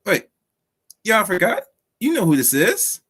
Wait, y'all forgot? You know who this is.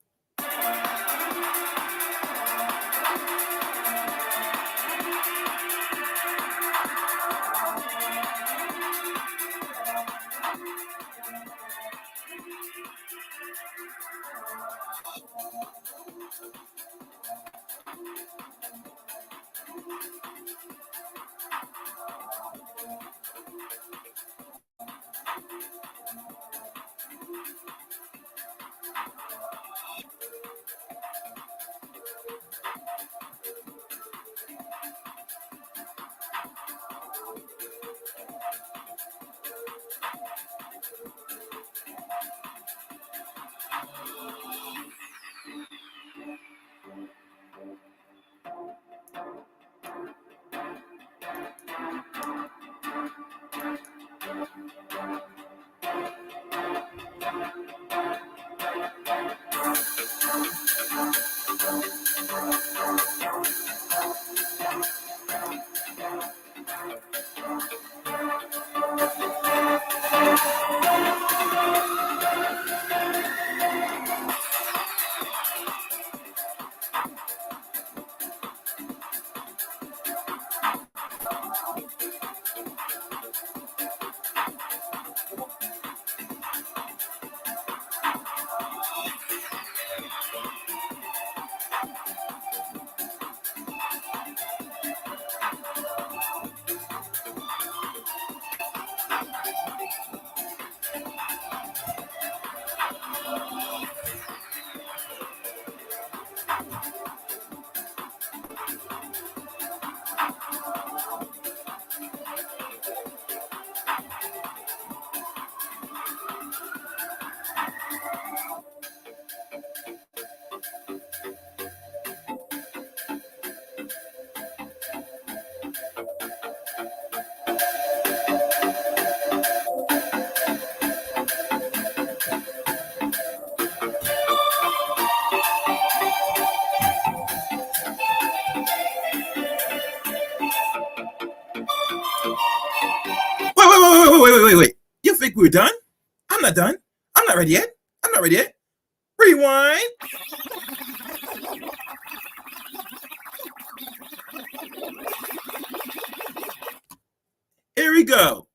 Wait. You think we're done? I'm not done. I'm not ready yet. Rewind. Here we go.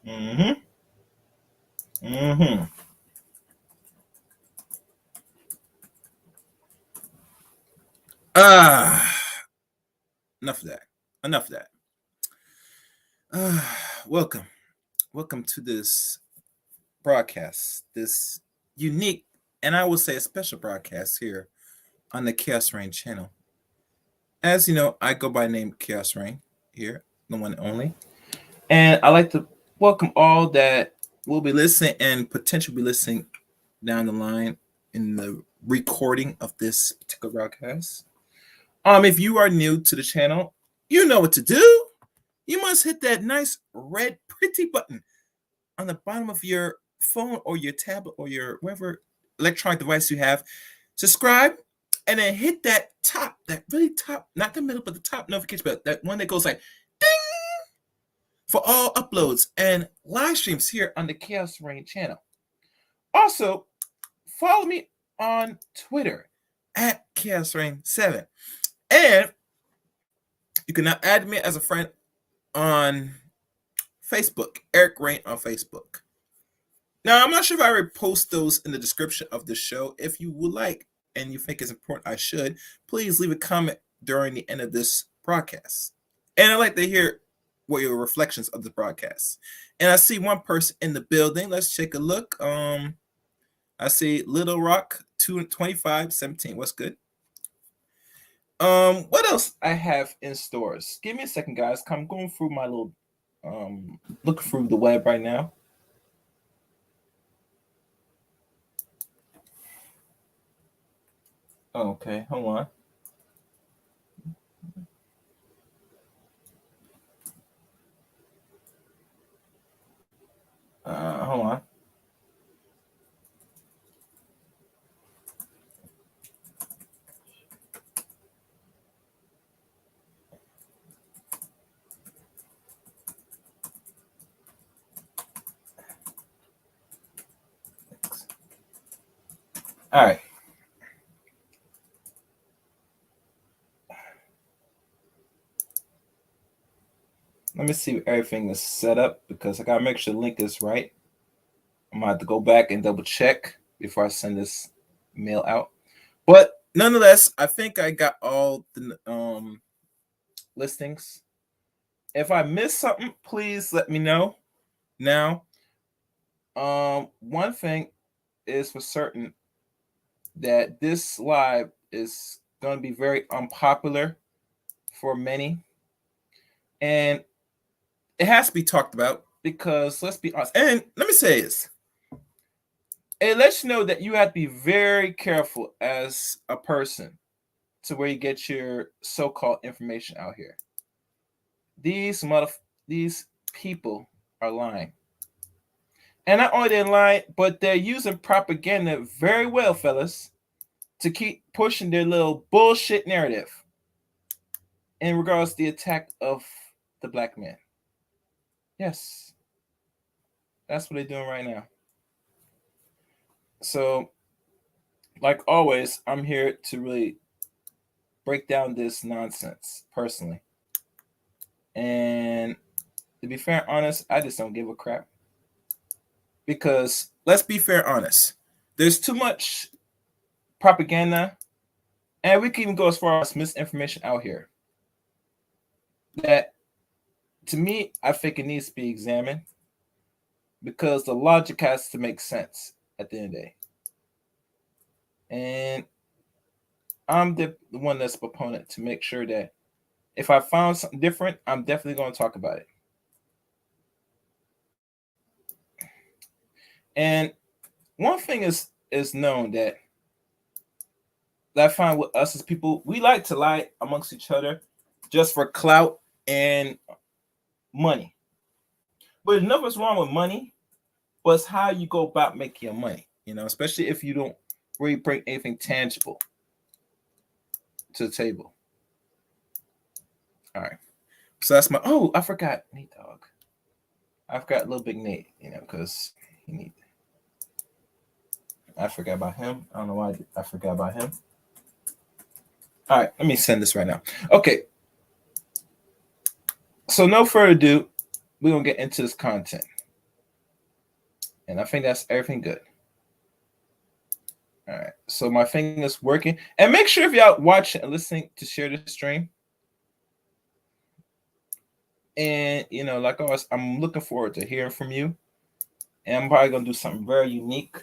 Mm-hmm. Mm-hmm. Ah, enough of that. Enough of that. Welcome. Welcome to this broadcast, this unique, and I will say a special broadcast here on the Chaos Rain channel. As you know, I go by name Chaos Rain here, the one and only. And I like to welcome all that will be listening and potentially be listening down the line in the recording of this particular broadcast. If you are new to the channel, you know what to do. You must hit that nice red pretty button on the bottom of your phone or your tablet or your whatever electronic device you have. Subscribe and then hit that top, that really top, not the middle, but the top notification bell, that one that goes like ding for all uploads and live streams here on the Chaos Rain channel. Also, follow me on Twitter at Chaos Rain 7. And you can now add me as a friend on Facebook, Eric Rain on Facebook. Now, I'm not sure if I already post those in the description of the show. If you would like and you think it's important I should, please leave a comment during the end of this broadcast. And I'd like to hear what your reflections of the broadcast. And I see one person in the building. Let's take a look. I see Little Rock 2517. What's good? What else I have in stores? Give me a second, guys. I'm going through my little look through the web right now. Okay, hold on. Hold on. All right. Let me see if everything is set up because I gotta make sure the link is right. I'm gonna have to go back and double check before I send this mail out. But nonetheless, I think I got all the listings. If I missed something, please let me know. Now, one thing is for certain that this live is going to be very unpopular for many, and it has to be talked about because let's be honest. And let me say this: it lets you know that you have to be very careful as a person to where you get your so-called information out here. These people are lying. And not only they're lying, but they're using propaganda very well, fellas, to keep pushing their little bullshit narrative in regards to the attack of the black man. Yes. That's what they're doing right now. So, like always, I'm here to really break down this nonsense personally. And to be fair and honest, I just don't give a crap. Because let's be fair and honest, there's too much propaganda, and we can even go as far as misinformation out here. That, to me, I think it needs to be examined because the logic has to make sense at the end of the day. And I'm the one that's proponent to make sure that if I found something different, I'm definitely going to talk about it. And one thing is known that I find with us as people, we like to lie amongst each other just for clout and money. But there's nothing's wrong with money, but it's how you go about making your money, especially if you don't really bring anything tangible to the table. All right. So that's I forgot Nate Dogg. I forgot Little Big Nate, because he need. I forgot about him. I don't know why I forgot about him. All right, let me send this right now. Okay. So no further ado, we're going to get into this content. And I think that's everything good. All right. So my thing is working. And make sure if y'all watching and listening to share the stream. And, like always, I'm looking forward to hearing from you. And I'm probably going to do something very unique.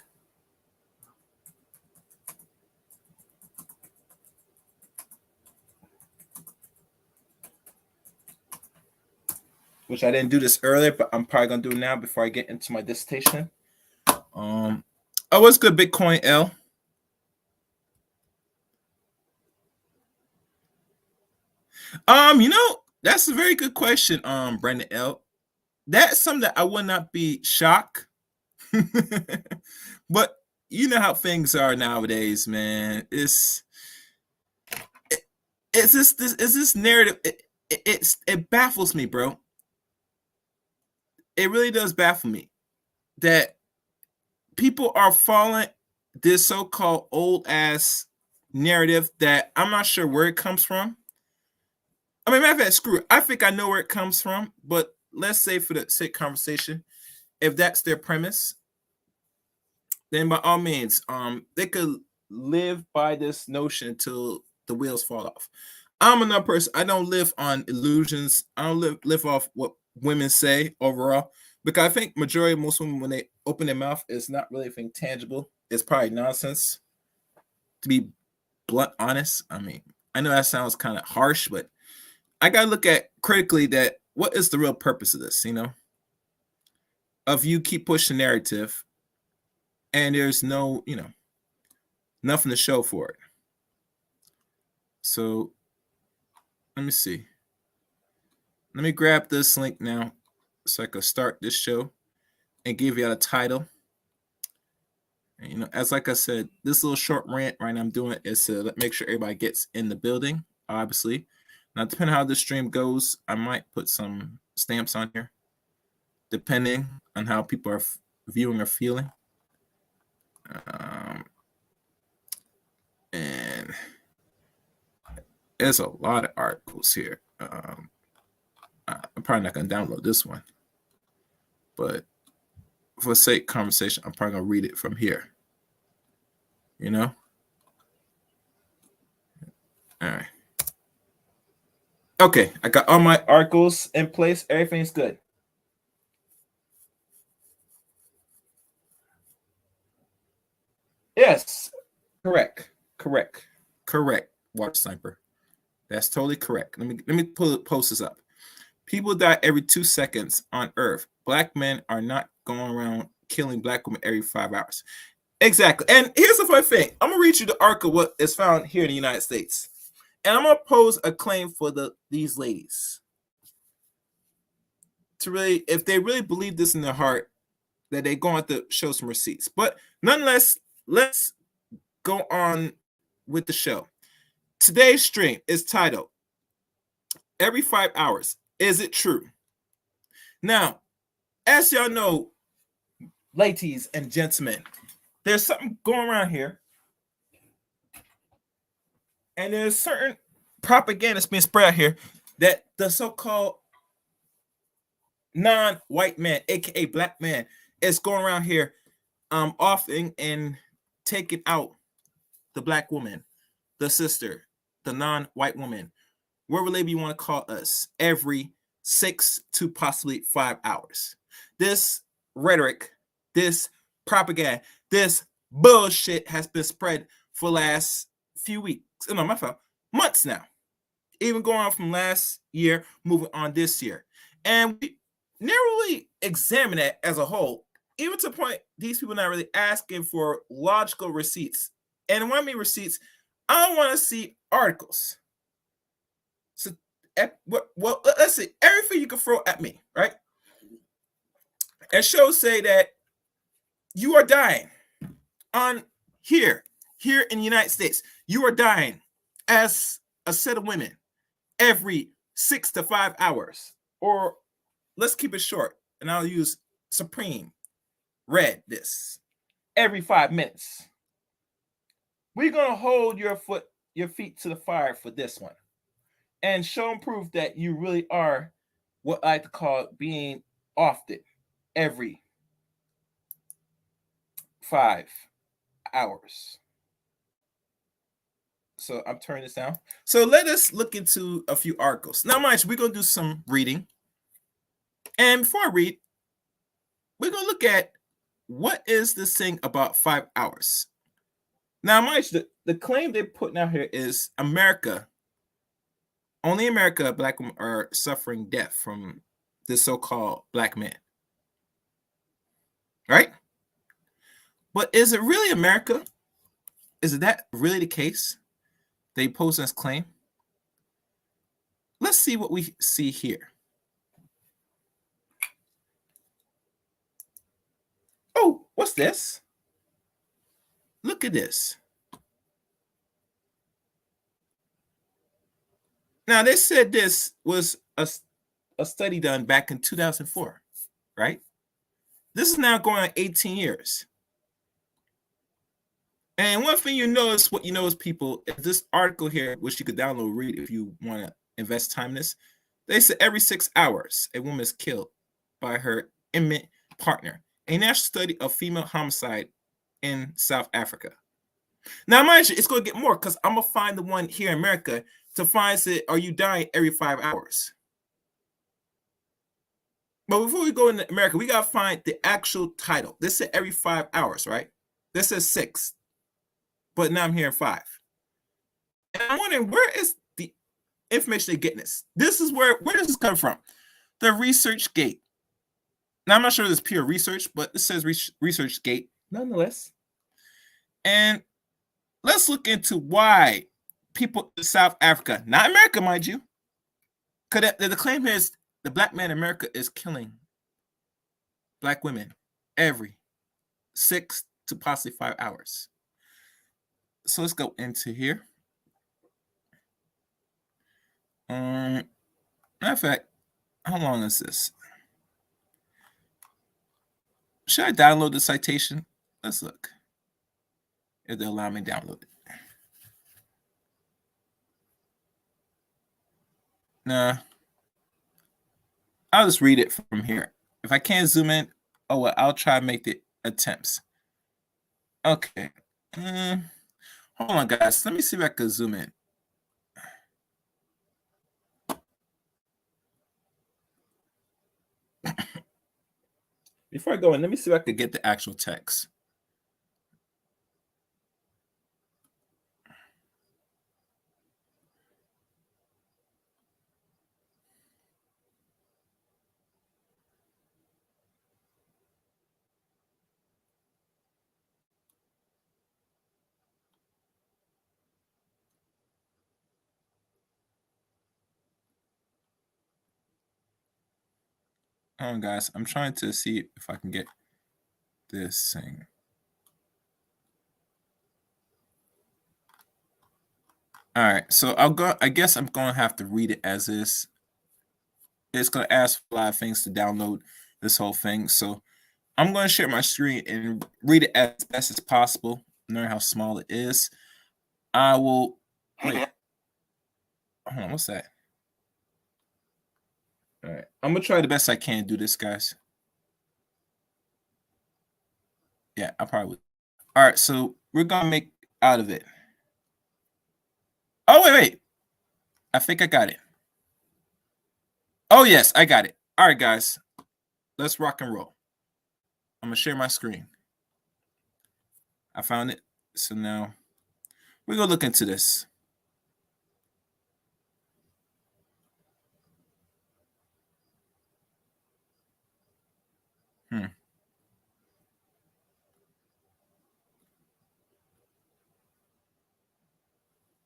Which I didn't do this earlier, but I'm probably going to do it now before I get into my dissertation. What's good, Bitcoin L? That's a very good question, Brandon L. That's something that I would not be shocked. But you know how things are nowadays, man. It's this narrative. It baffles me, bro. It really does baffle me that people are following this so-called old ass narrative that I'm not sure where it comes from. I mean, matter of fact, screw it. I think I know where it comes from, but let's say for the sake of conversation, if that's their premise, then by all means, they could live by this notion until the wheels fall off. I'm another person. I don't live on illusions. I don't live off what women say overall, because I think majority of most women, when they open their mouth, it's not really anything tangible. It's probably nonsense. To be blunt, honest. I mean, I know that sounds kind of harsh, but I gotta look at critically that what is the real purpose of this, of you keep pushing narrative and there's no, nothing to show for it. So let me see. Let me grab this link now so I can start this show and give you a title. And, as like I said, this little short rant right now I'm doing is to make sure everybody gets in the building, obviously. Now, depending on how the stream goes, I might put some stamps on here, depending on how people are viewing or feeling. And there's a lot of articles here. I'm probably not going to download this one, but for sake of conversation, I'm probably going to read it from here. All right. Okay, I got all my articles in place. Everything's good. Yes, correct. Watch Sniper. That's totally correct. Let me post this up. People die every 2 seconds on Earth. Black men are not going around killing black women every 5 hours. Exactly. And here's the funny thing. I'm gonna read you the article what is found here in the United States, and I'm gonna pose a claim for these ladies to really, if they really believe this in their heart, that they're going to show some receipts. But nonetheless, let's go on with the show. Today's stream is titled "Every 5 hours." Is it true? Now, as y'all know, ladies and gentlemen, there's something going around here, and there's certain propaganda that's being spread out here that the so-called non-white man, aka black man, is going around here offering and taking out the black woman, the sister, the non-white woman, whatever label you want to call us, every 6 to possibly 5 hours. This rhetoric, this propaganda, this bullshit has been spread for the last few weeks. No, my fault, months now. Even going on from last year, moving on this year. And we never really examine it as a whole, even to the point these people not really asking for logical receipts. And when I mean receipts, I don't want to see articles. So, well, let's see, everything you can throw at me, right? And shows say that you are dying on here in the United States. You are dying as a set of women every 6 to 5 hours. Or let's keep it short, and I'll use Supreme Red this every 5 minutes. We're gonna hold your feet to the fire for this one, and show and prove that you really are what I like to call being often every 5 hours. So I'm turning this down. So let us look into a few articles. Now, mind you, we're gonna do some reading. And before I read, we're gonna look at what is this thing about 5 hours. Now, mind you, the claim they're putting out here is America, only America, black women are suffering death from this so-called black man. Right? But is it really America? Is that really the case? They pose this claim. Let's see what we see here. Oh, what's this? Look at this. Now, they said this was a study done back in 2004, right? This is now going on 18 years. And one thing you notice, what you notice, people, is this article here, which you could download, read if you want to invest time in this. They said every 6 hours, a woman is killed by her intimate partner. A national study of female homicide in South Africa. Now, mind you, it's going to get more because I'm going to find the one here in America to find it, are you dying every 5 hours? But before we go into America, we got to find the actual title. This said every 5 hours, right? This says 6. But now I'm hearing 5. And I'm wondering, where is the information they're getting this? This is where does this come from? The ResearchGate. Now, I'm not sure if it's pure research, but it says ResearchGate nonetheless. And let's look into why people in South Africa, not America, mind you, because the claim here is the black man in America is killing black women every 6 to possibly 5 hours. So let's go into here. Matter of fact, how long is this? Should I download the citation? Let's look if they'll allow me to download it. Nah, I'll just read it from here. If I can't zoom in, oh well, I'll try to make the attempts. Okay. Hold on, guys. Let me see if I can zoom in. Before I go in, let me see if I could get the actual text. Hold on, guys. I'm trying to see if I can get this thing. All right, so I guess I'm gonna have to read it as is. It's gonna ask for a lot of things to download this whole thing. So I'm going to share my screen and read it as best as possible. Learn how small it is. I will. Wait. Hold on. What's that? All right. I'm going to try the best I can do this, guys. Yeah, I probably would. All right. So we're going to make out of it. Oh, wait. I think I got it. Oh, yes, I got it. All right, guys. Let's rock and roll. I'm going to share my screen. I found it. So now we're going to look into this.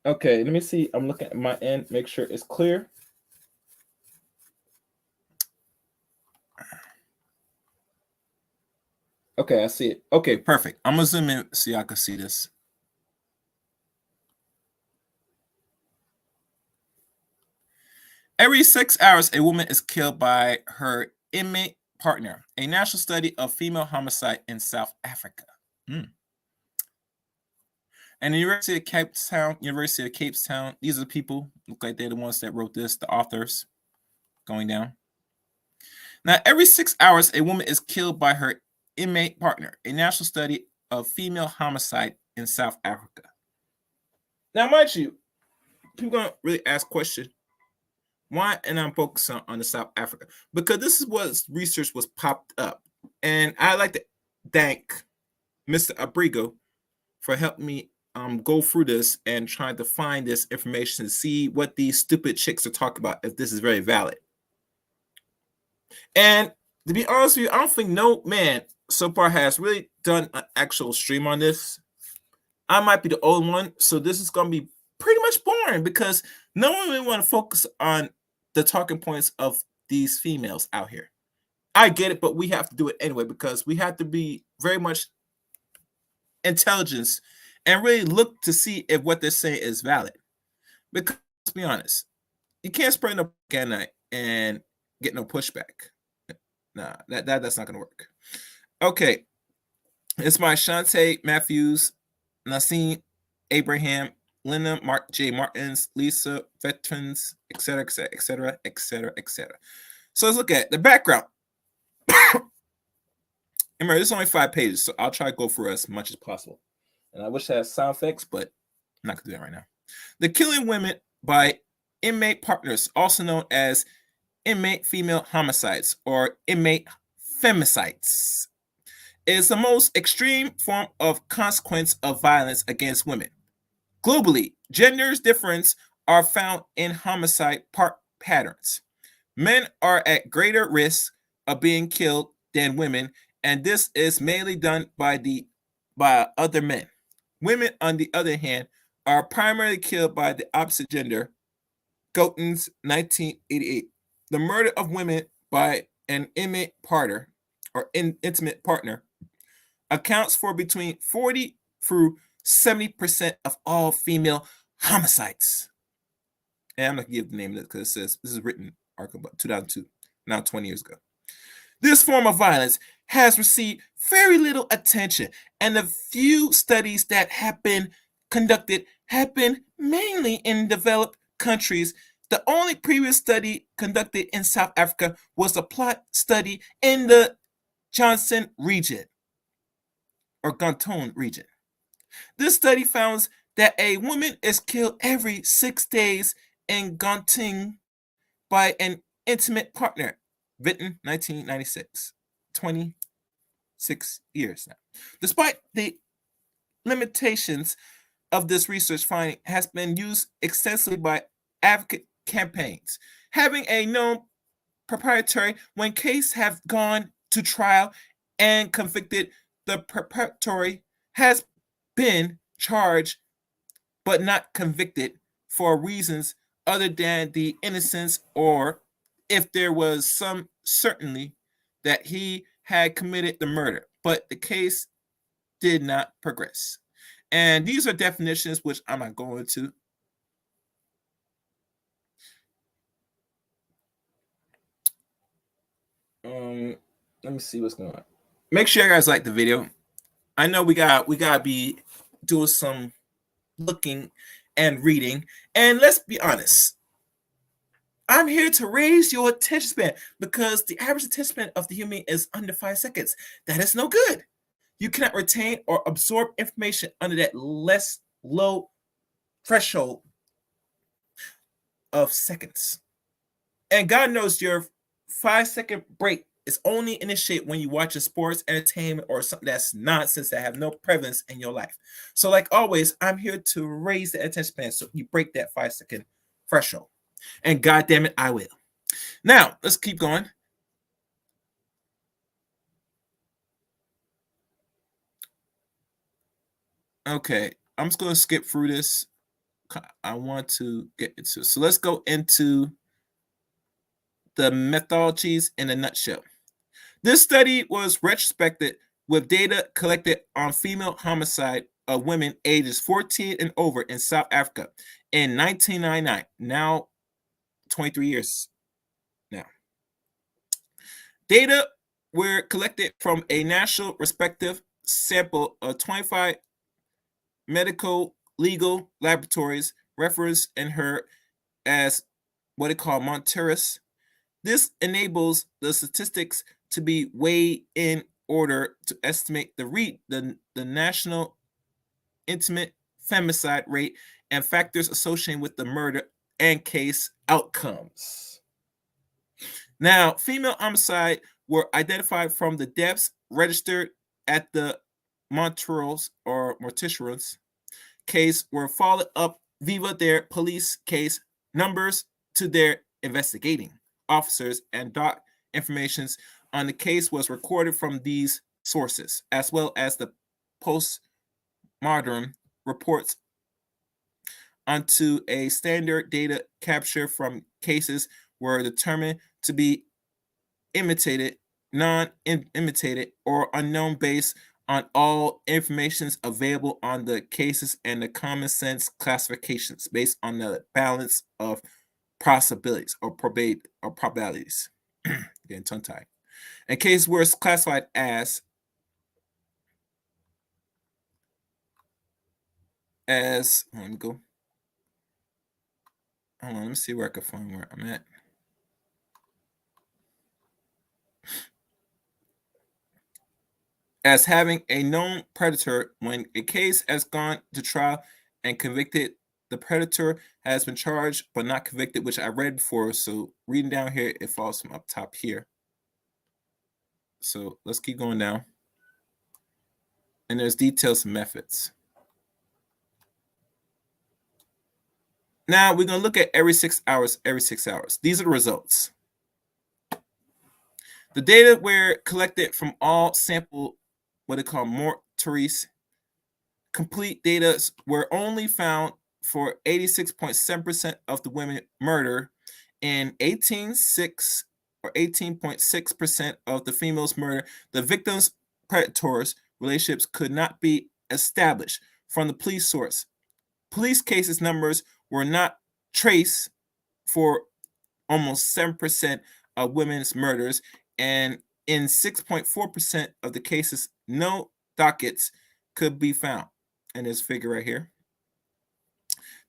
Okay, let me see. I'm looking at my end, make sure it's clear. Okay, I see it. Okay, perfect. I'm gonna zoom in so y'all can see this. Every 6 hours, a woman is killed by her inmate partner. A national study of female homicide in South Africa. And the University of Cape Town, these are the people, look like they're the ones that wrote this, the authors, going down. Now, every 6 hours, a woman is killed by her inmate partner. A national study of female homicide in South Africa. Now, mind you, people gonna really ask question, why? And I'm focusing on the South Africa because this is what research was popped up, and I'd like to thank Mr. Abrigo for helping me go through this and trying to find this information to see what these stupid chicks are talking about, if this is very valid. And to be honest with you, I don't think no man so far has really done an actual stream on this. I might be the only one, so this is going to be pretty much boring because no one really want to focus on the talking points of these females out here. I get it, but we have to do it anyway because we have to be very much intelligence and really look to see if what they're saying is valid. Because let's be honest, you can't spread no propaganda and get no pushback. Nah, that's not gonna work. Okay, it's my Shantae Matthews, Nassim Abraham, Linda Mark J. Martins, Lisa Veterans, etc., etc., etc., etc., etc. So let's look at the background. Remember, this is only 5 pages, so I'll try to go through as much as possible. And I wish I had sound effects, but I'm not gonna do that right now. The killing women by inmate partners, also known as inmate female homicides or inmate femicides, is the most extreme form of consequence of violence against women. Globally, genders difference are found in homicide patterns. Men are at greater risk of being killed than women, and this is mainly done by other men. Women, on the other hand, are primarily killed by the opposite gender. Goten's 1988. The murder of women by an intimate partner accounts for between 40 through 70% of all female homicides. And I'm not gonna give the name of it because it says this is written article about 2002, now 20 years ago. This form of violence has received very little attention, and the few studies that have been conducted have been mainly in developed countries. The only previous study conducted in South Africa was a plot study in the Johnson region or Gauteng region. This study found that a woman is killed every 6 days in Gauteng by an intimate partner. Written 1996, 26 years now. Despite the limitations of this research finding, has been used extensively by advocate campaigns. Having a known proprietary, when cases have gone to trial and convicted, the perpetrator has been charged but not convicted for reasons other than the innocence, or if there was some certainty that he had committed the murder, but the case did not progress. And these are definitions which I'm not going to. Let me see what's going on. Make sure you guys like the video. I know we gotta be doing some looking and reading. And let's be honest, I'm here to raise your attention span because the average attention span of the human is under 5 seconds. That is no good. You cannot retain or absorb information under that less low threshold of seconds. And God knows your 5 second break is only initiated when you watch a sports, entertainment, or something that's nonsense that have no prevalence in your life. So, like always, I'm here to raise the attention span so you break that 5 second threshold. And God damn it, I will. Now, let's keep going. Okay, I'm just going to skip through this. I want to get into it. So let's go into the methodologies in a nutshell. This study was retrospected with data collected on female homicide of women ages 14 and over in South Africa in 1999, now 23 years now. Data were collected from a national respective sample of 25 medical legal laboratories referenced in her as what they call Monteris. This enables the statistics to be weighed in order to estimate the national intimate femicide rate and factors associated with the murder and case outcomes. Now, female homicide were identified from the deaths registered at the Montrose or Morticians case were followed up via their police case numbers to their investigating officers, and doc informations on the case was recorded from these sources, as well as the postmortem reports onto a standard data capture from cases were determined to be imitated, non-imitated, or unknown based on all informations available on the cases and the common sense classifications based on the balance of possibilities or probabilities. Getting tongue tied. And cases were classified as let me go. Hold on, let me see where I can find where I'm at. As having a known predator when a case has gone to trial and convicted. The predator has been charged but not convicted, which I read before. So reading down here, it falls from up top here. So let's keep going down. And there's details and methods. Now we're going to look at every 6 hours, These are the results. The data were collected from all sample, what they call mortuaries. Complete data were only found for 86.7% of the women murdered and 18.6% of the females murdered. The victims' predators relationships could not be established from the police source. Police cases numbers were not traced for almost 7% of women's murders, and in 6.4% of the cases, no dockets could be found. And this figure right here.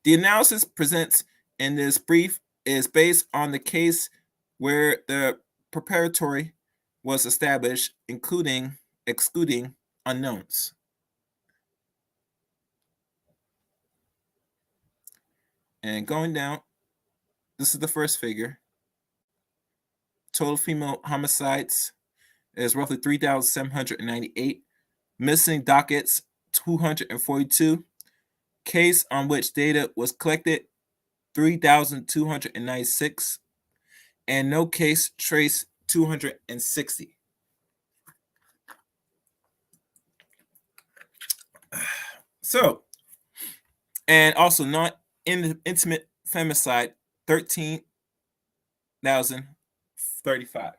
The analysis presents in this brief is based on the case where the preparatory was established, excluding unknowns. And going down, this is the first figure. Total female homicides is roughly 3,798. Missing dockets, 242. Case on which data was collected, 3,296. And no case traced, 260. So, and also not intimate femicide, 13,035.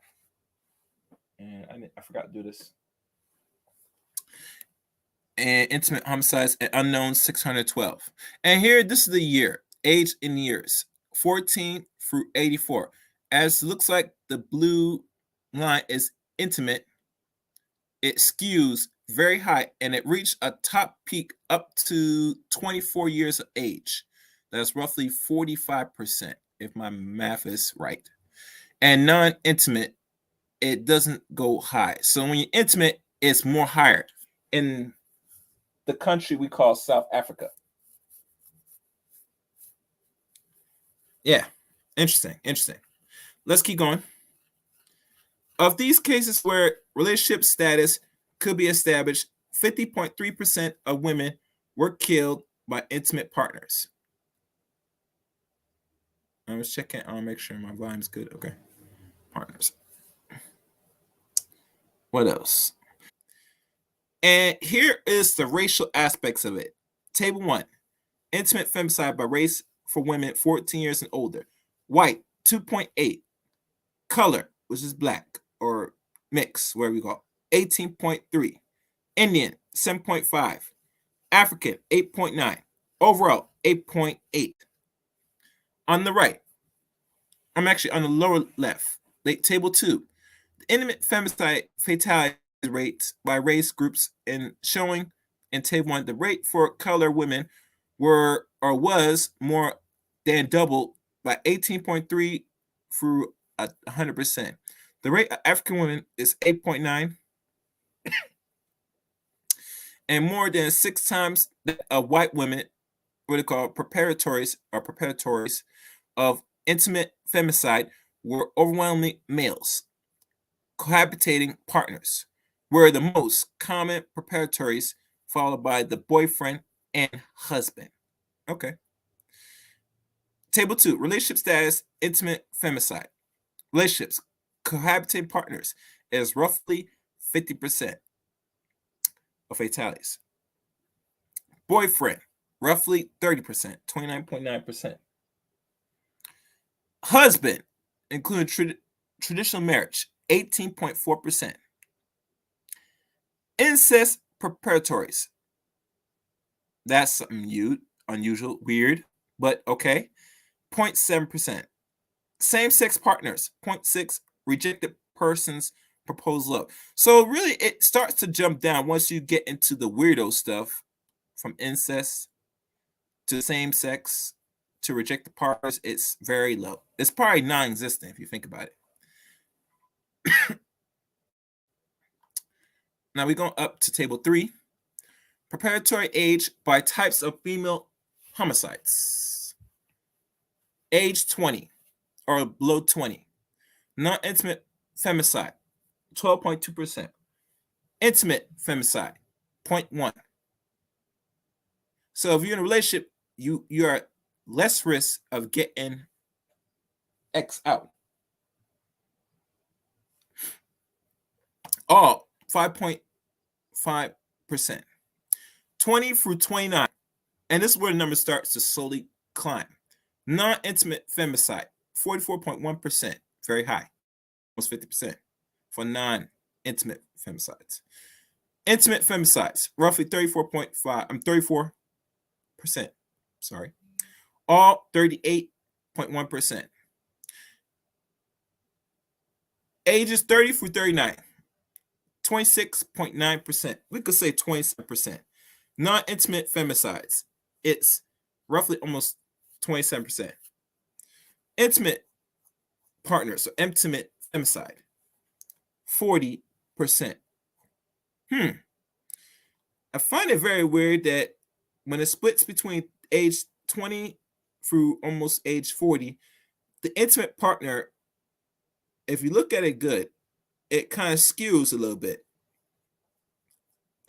And I forgot to do this. And intimate homicides and unknown 612. And here, this is the year, age in years, 14 through 84. As it looks like the blue line is intimate, it skews very high, and it reached a top peak up to 24 years of age. That's roughly 45%, if my math is right. And non-intimate, it doesn't go high. So when you're intimate, it's more higher in the country we call South Africa. Yeah, interesting. Let's keep going. Of these cases where relationship status could be established, 50.3% of women were killed by intimate partners. I was checking. I'll make sure my volume's good. Okay. Partners. What else? And here is the racial aspects of it. Table 1. Intimate femicide by race for women 14 years and older. White, 2.8. Color, which is black or mix, wherever we go, 18.3. Indian, 7.5. African, 8.9. Overall, 8.8. On the right, I'm actually on the lower left, table 2. The intimate femicide fatality rates by race groups, and showing in table 1 the rate for color women were or was more than double by 18.3 through 100%. The rate of African women is 8.9 and more than 6 times that of white women, what they call preparatories of intimate femicide, were overwhelmingly males. Cohabitating partners were the most common preparatories, followed by the boyfriend and husband. Okay. Table 2, relationship status, intimate femicide. Relationships, cohabitating partners is roughly 50% of fatalities. Boyfriend, roughly 30%, 29.9%. Husband, including traditional marriage, 18.4%. Incest preparatories, that's something unusual, weird, but okay, 0.7%. Same-sex partners, 0.6. Rejected persons proposed love. So really, it starts to jump down once you get into the weirdo stuff, from incest to same-sex to rejected partners. It's very low. It's probably non-existent if you think about it. Now we're going up to table 3. Preparatory age by types of female homicides. Age 20 or below 20. Non-intimate femicide, 12.2%. Intimate femicide, 0.1. So if you're in a relationship, you're less risk of getting X out. All, 5.5%. 20 through 29. And this is where the number starts to slowly climb. Non-intimate femicide, 44.1%. Very high. Almost 50% for non-intimate femicides. Intimate femicides, roughly 34%. Sorry. All, 38.1%. Ages 30 through 39, 26.9%. We could say 27%. Non-intimate femicides, it's roughly almost 27%. Intimate partners, so intimate femicide, 40%. I find it very weird that when it splits between age 20 through almost age 40, the intimate partner, if you look at it good, it kind of skews a little bit.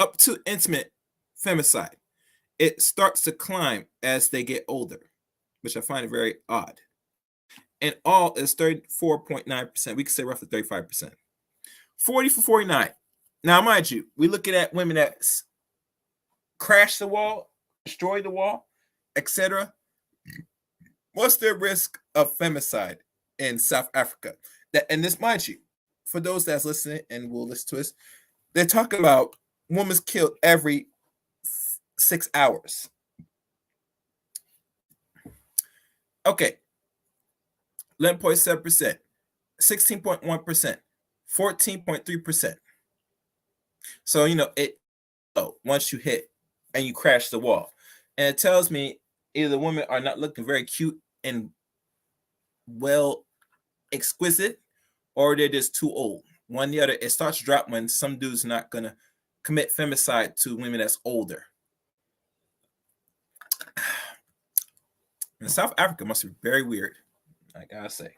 Up to intimate femicide, it starts to climb as they get older, which I find it very odd. And all is 34.9%. We could say roughly 35%. 40 for 49. Now, mind you, we're looking at women that crash the wall, destroy the wall, etc. What's their risk of femicide in South Africa? And this, mind you, for those that's listening and will listen to us, they're talking about women killed every 6 hours. Okay. 11.7%, 16.1%, 14.3%. So it once you hit and you crash the wall, and it tells me either the women are not looking very cute and well exquisite, or they're just too old. One or the other. It starts to drop when some dude's not gonna commit femicide to women that's older. And South Africa must be very weird, I gotta say.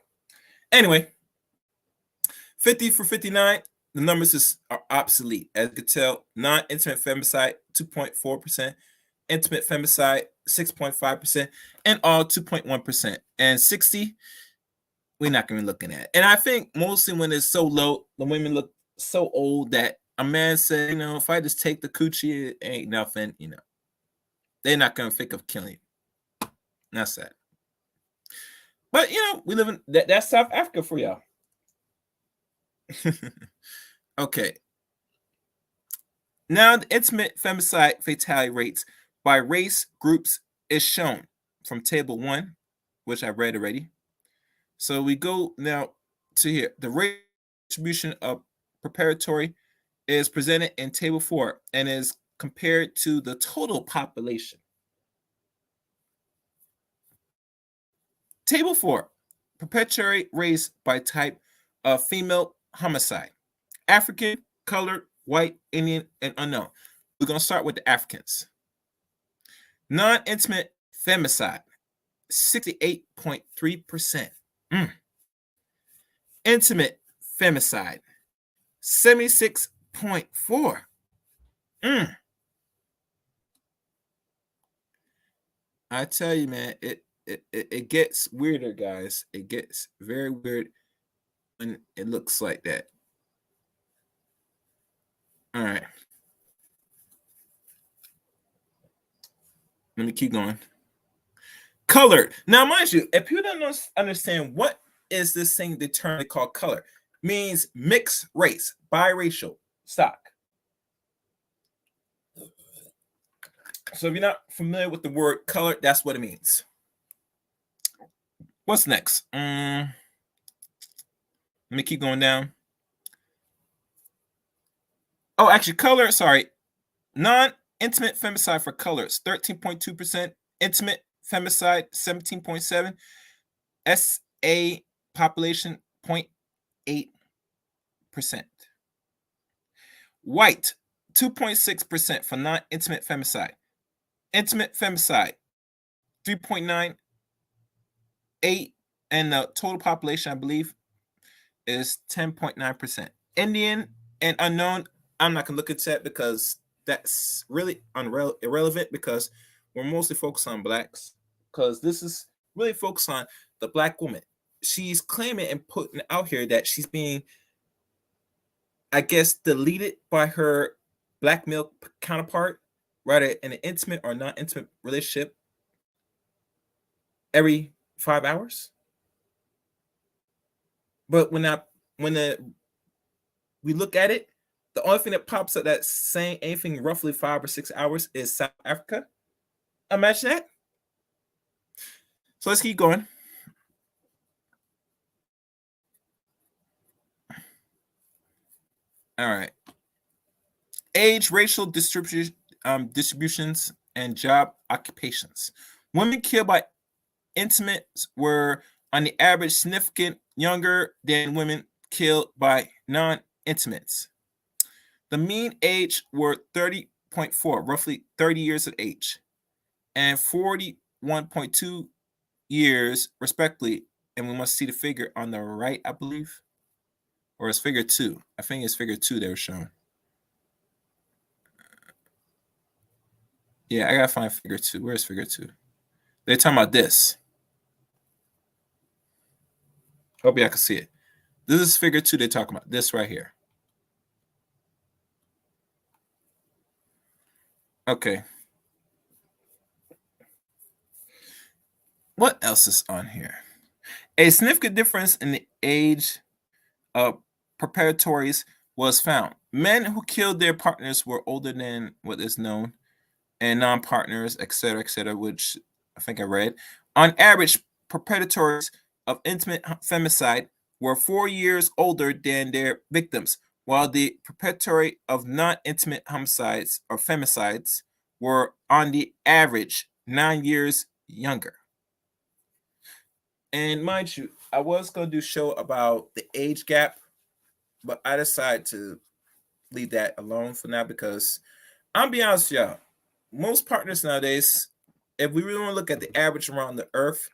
Anyway, 50 for 59, the numbers are obsolete. As you can tell, non-intimate femicide, 2.4%, intimate femicide, 6.5%, and all 2.1%. And 60, we're not going to be looking at. And I think mostly when it's so low, the women look so old that a man said, if I just take the coochie, it ain't nothing, they're not going to think of killing you. That's sad. But, we live in, that's South Africa for y'all. Okay. Now, the intimate femicide fatality rates by race groups is shown from Table 1, which I read already. So we go now to here. The rate distribution of preparatory is presented in Table 4 and is compared to the total population. Table 4, perpetuate race by type of female homicide. African, colored, white, Indian, and unknown. We're going to start with the Africans. Non-intimate femicide, 68.3%. Intimate femicide, 76.4%. I tell you, man, it gets weirder, guys. It gets very weird when it looks like that. All right. Let me keep going. Colored. Now, mind you, if you don't understand what is this thing, the term they call color, means mixed race, biracial stock. So if you're not familiar with the word color, that's what it means. What's next? Let me keep going down. Oh, actually, color, sorry. Non-intimate femicide for colors, 13.2%. Intimate femicide, 17.7%. SA population, 0.8%. White, 2.6% for non-intimate femicide. Intimate femicide, 3.9%. 8%, and the total population, I believe, is 10.9%. Indian and unknown, I'm not going to look at that because that's really irrelevant because we're mostly focused on blacks, because this is really focused on the Black woman. She's claiming and putting out here that she's being, I guess, deleted by her black male counterpart, rather in an intimate or non-intimate relationship every 5 hours. But when we look at it, the only thing that pops up that's saying anything roughly 5 or 6 hours is South Africa. Imagine that. So let's keep going. All right. Age, racial distributions, and job occupations. Women killed by intimates were, on the average, significant younger than women killed by non-intimates. The mean age were 30.4, roughly 30 years of age, and 41.2 years, respectively. And we must see the figure on the right, I believe, or it's figure 2. I think it's figure 2 they were showing. Yeah, I gotta find figure 2. Where's figure 2? They're talking about this. Hope y'all can see it. This is figure 2 they're talking about. This right here. Okay. What else is on here? A significant difference in the age of preparatories was found. Men who killed their partners were older than what is known, and non-partners, etc., which I think I read. On average, perpetrators of intimate femicide were 4 years older than their victims, while the perpetrator of non-intimate homicides or femicides were on the average 9 years younger. And mind you, I was going to do a show about the age gap, but I decided to leave that alone for now because I'll be honest with y'all, most partners nowadays, if we really want to look at the average around the earth,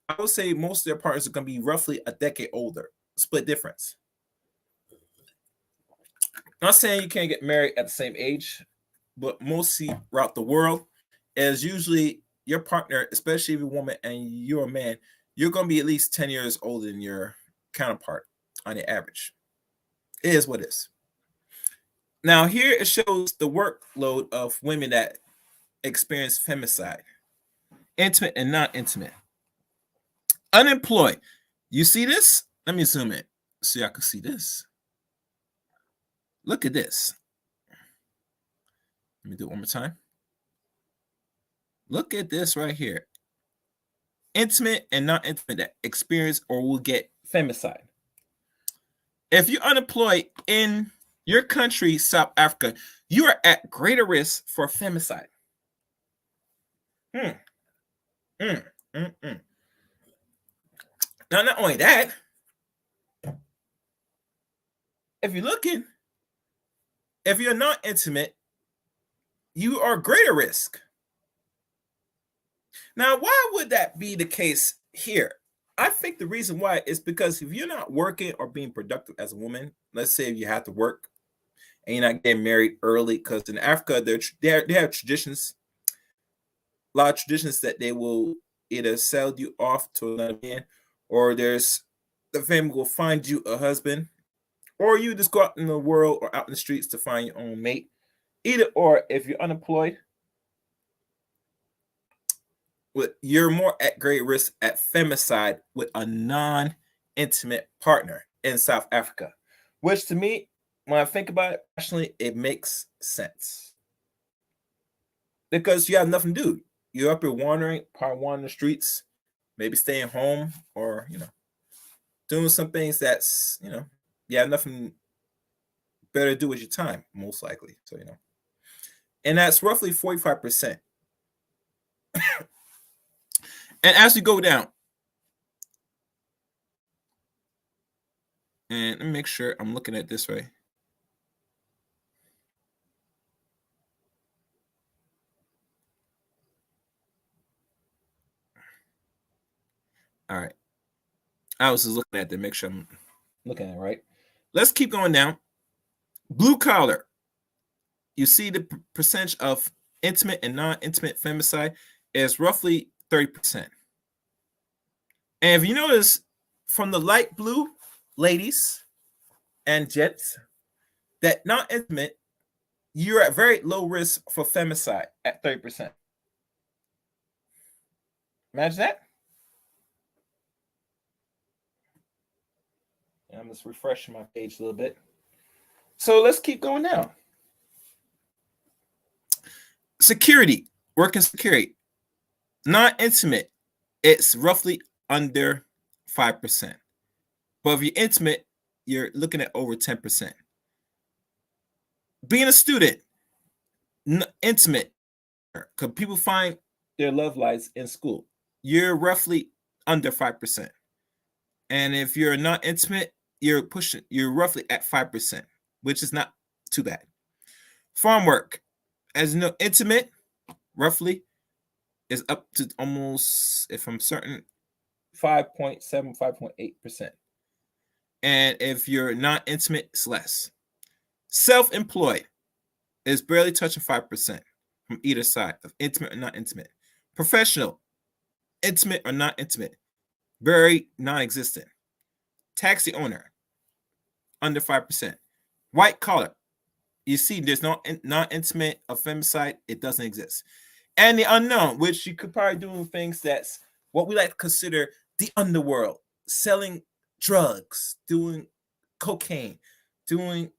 I would say most of their partners are going to be roughly a decade older. Split difference. Not saying you can't get married at the same age, but mostly throughout the world, is usually your partner, especially if you're a woman and you're a man, you're going to be at least 10 years older than your counterpart on the average. It is what it is. Now, here it shows the workload of women that experience femicide, intimate and not intimate. Unemployed. You see this? Let me zoom in so y'all can see this. Look at this. Let me do it one more time. Look at this right here. Intimate and not intimate that experience or will get femicide. If you're unemployed in your country, South Africa, you are at greater risk for femicide. Now, not only that, if you're looking, if you're not intimate, you are greater risk. Now, why would that be the case here? I think the reason why is because if you're not working or being productive as a woman, let's say if you have to work and you're not getting married early, because in Africa, they have traditions, a lot of traditions that they will either sell you off to another man, or the family will find you a husband, or you just go out in the world or out in the streets to find your own mate. Either or, if you're unemployed, you're more at great risk at femicide with a non-intimate partner in South Africa, which to me, when I think about it, actually, it makes sense. Because you have nothing to do. You're up here wandering the streets, maybe staying home or, doing some things that's, you have nothing better to do with your time, most likely. So, and that's roughly 45%. And as we go down, and let me make sure I'm looking at this right. All right. I was just looking at that, make sure I'm looking at it right. Let's keep going down. Blue collar. You see the percentage of intimate and non-intimate femicide is roughly 30%. And if you notice, from the light blue, ladies and gents, that not intimate, you're at very low risk for femicide at 30%. Imagine that. And I'm just refreshing my page a little bit. So let's keep going down. Security, working security, not intimate, it's roughly under 5%. But if you're intimate, you're looking at over 10%. Being a student, intimate, because people find their love lives in school, you're roughly under 5%. And if you're not intimate, you're roughly at 5%, which is not too bad. Farm work, as you know, intimate, roughly, is up to almost, if I'm certain, 5.7, 5.8%. And if you're not intimate, it's less. Self-employed is barely touching 5% from either side of intimate or not intimate. Professional, intimate or not intimate, very non-existent. Taxi owner, under 5%. White collar, you see there's no non-intimate of femicide, it doesn't exist. And the unknown, which you could probably do things that's what we like to consider the underworld, selling drugs, doing cocaine, doing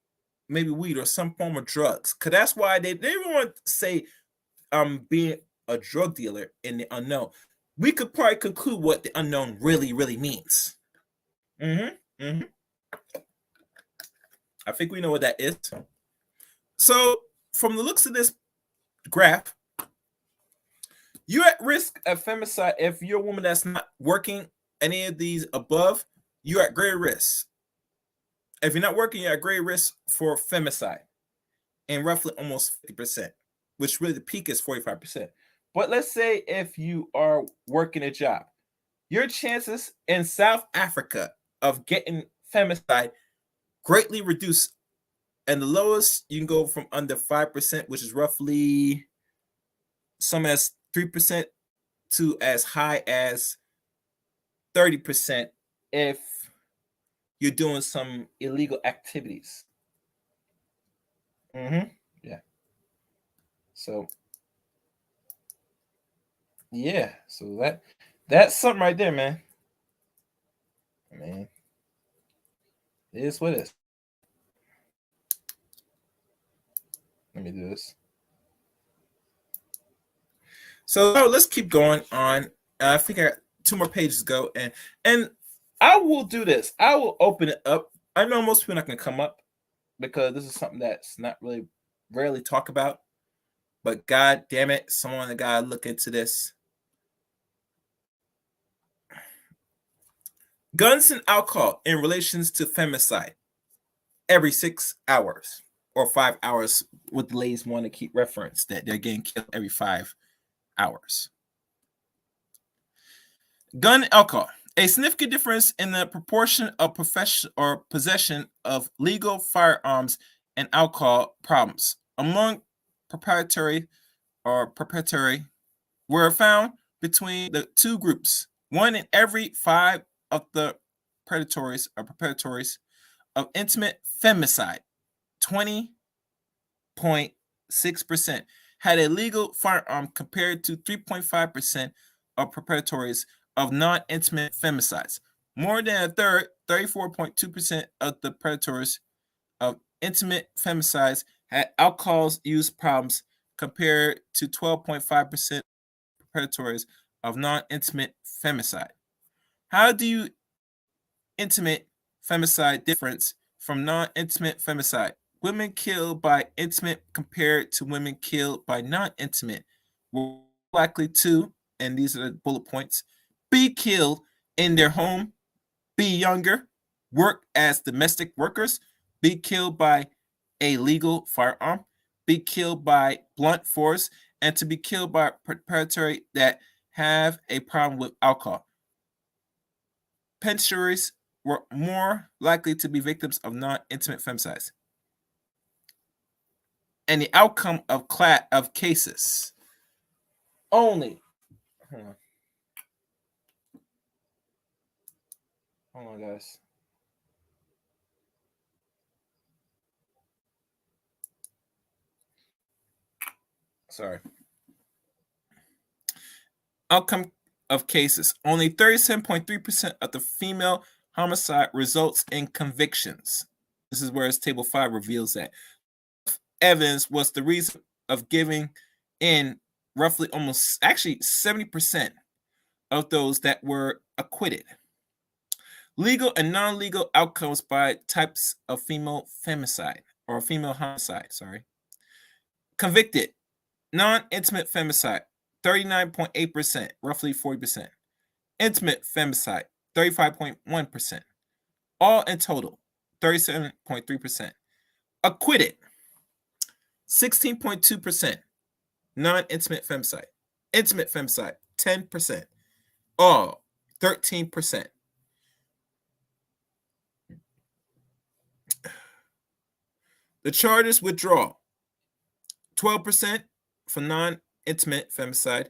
maybe weed or some form of drugs. Because that's why they didn't want to say being a drug dealer in the unknown. We could probably conclude what the unknown really, really means. I think we know what that is. So, from the looks of this graph, you're at risk of femicide if you're a woman that's not working any of these above. You're at greater risk. If you're not working, you're at greater risk for femicide, and roughly almost 50%, which really the peak is 45%. But let's say if you are working a job, your chances in South Africa of getting femicide greatly reduce, and the lowest you can go from under 5%, which is roughly some as 3%, to as high as 30% if you're doing some illegal activities. Yeah. So yeah, so that's something right there, man. Man, it is what it is. Let me do this. So let's keep going on. I think I got 2 more pages to go, and I will do this. I will open it up. I know most people are not going to come up because this is something that's not really rarely talked about. But God damn it, someone gotta look into this. Guns and alcohol in relations to femicide every 6 hours or 5 hours. What the ladies want to keep reference that they're getting killed every 5 hours. Gun and alcohol. A significant difference in the proportion of possession of legal firearms and alcohol problems among proprietary were found between the two groups. 1 in every 5 of the predators of intimate femicide, 20.6%, had a legal firearm compared to 3.5% of perpetrators of non-intimate femicides. More than a third, 34.2% of the predators of intimate femicides had alcohol use problems compared to 12.5% predators of non-intimate femicide. How do you intimate femicide difference from non-intimate femicide? Women killed by intimate compared to women killed by non-intimate were likely to, and these are the bullet points, be killed in their home, be younger, work as domestic workers, be killed by a legal firearm, be killed by blunt force, and to be killed by predators that have a problem with alcohol. Pensioners were more likely to be victims of non-intimate femicides. And the outcome of cases only. Hold on, guys. Sorry. Outcome of cases. Only 37.3% of the female homicide results in convictions. This is where Table 5 reveals that. Evidence was the reason of giving in roughly almost, actually 70% of those that were acquitted. Legal and non-legal outcomes by types of female femicide or female homicide, Convicted, non-intimate femicide, 39.8%, roughly 40%. Intimate femicide, 35.1%. All in total, 37.3%. Acquitted, 16.2%. Non-intimate femicide. Intimate femicide, 10%. All, 13%. The charges withdraw, 12% for non-intimate femicide.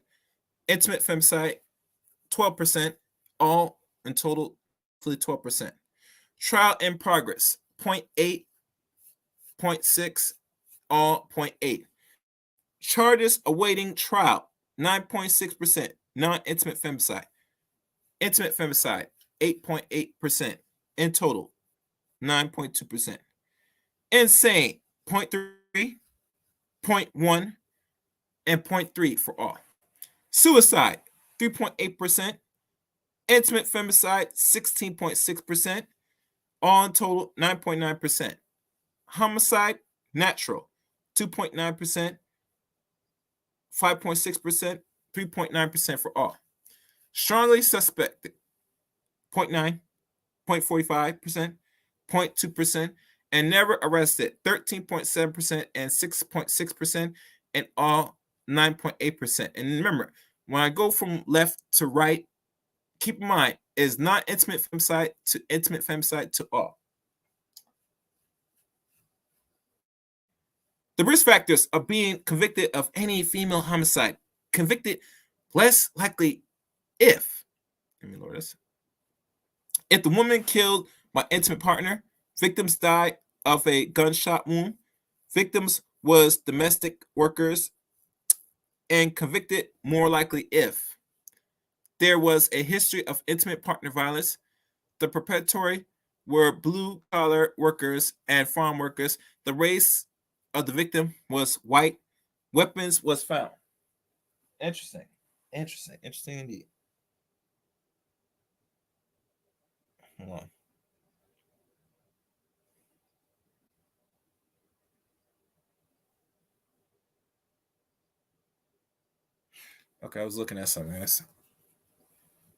Intimate femicide, 12%. All in total, 12%. Trial in progress, 0.8, 0.6, all 0.8. Charges awaiting trial, 9.6%. Non-intimate femicide. Intimate femicide, 8.8%. In total, 9.2%. Insane, 0.3, 0.1, and 0.3 for all. Suicide, 3.8%. Intimate femicide, 16.6%. All in total, 9.9%. homicide, natural, 2.9%, 5.6%, 3.9% for all. Strongly suspected, 0.9, 0.45%, 0.2%, and never arrested, 13.7% and 6.6%, and all 9.8%. And remember, when I go from left to right, keep in mind, is not intimate femicide to intimate femicide to all. The risk factors of being convicted of any female homicide. Convicted less likely if, let me lower this. If the woman killed my intimate partner, victims died of a gunshot wound, victims was domestic workers, and convicted more likely if there was a history of intimate partner violence, the perpetrator were blue-collar workers and farm workers, the race of the victim was white, weapons was found. Interesting indeed. Hold on. Okay, I was looking at something else.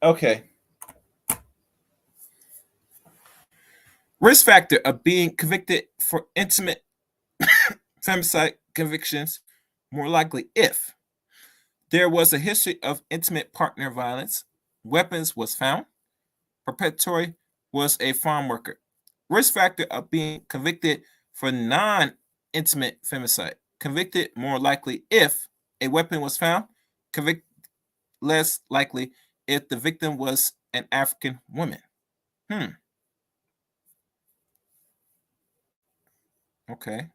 Okay. Risk factor of being convicted for intimate femicide convictions more likely if there was a history of intimate partner violence, weapons was found, perpetrator was a farm worker. Risk factor of being convicted for non-intimate femicide, convicted more likely if a weapon was found, convicted less likely if the victim was an African woman. Okay.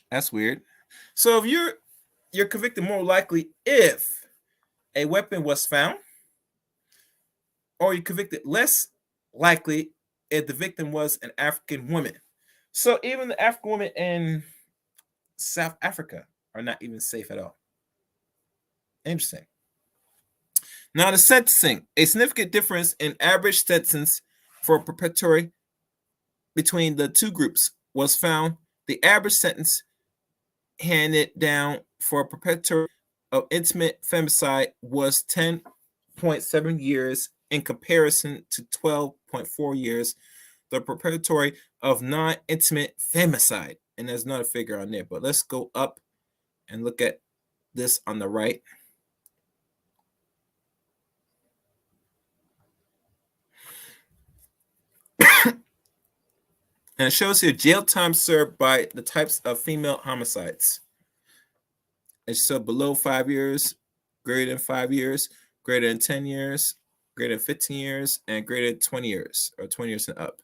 That's weird. So if you're convicted more likely if a weapon was found, or you're convicted less likely if the victim was an African woman. So even the African women in South Africa are not even safe at all. Interesting. Now the sentencing, a significant difference in average sentence for perpetrator between the two groups was found. The average sentence handed down for a perpetrator of intimate femicide was 10.7 years in comparison to 12.4 years the perpetrator of non-intimate femicide. And there's not a figure on there, but let's go up and look at this on the right. And it shows here jail time served by the types of female homicides. It's so below 5 years, greater than 5 years, greater than 10 years, greater than 15 years, and greater than 20 years, or 20 years and up.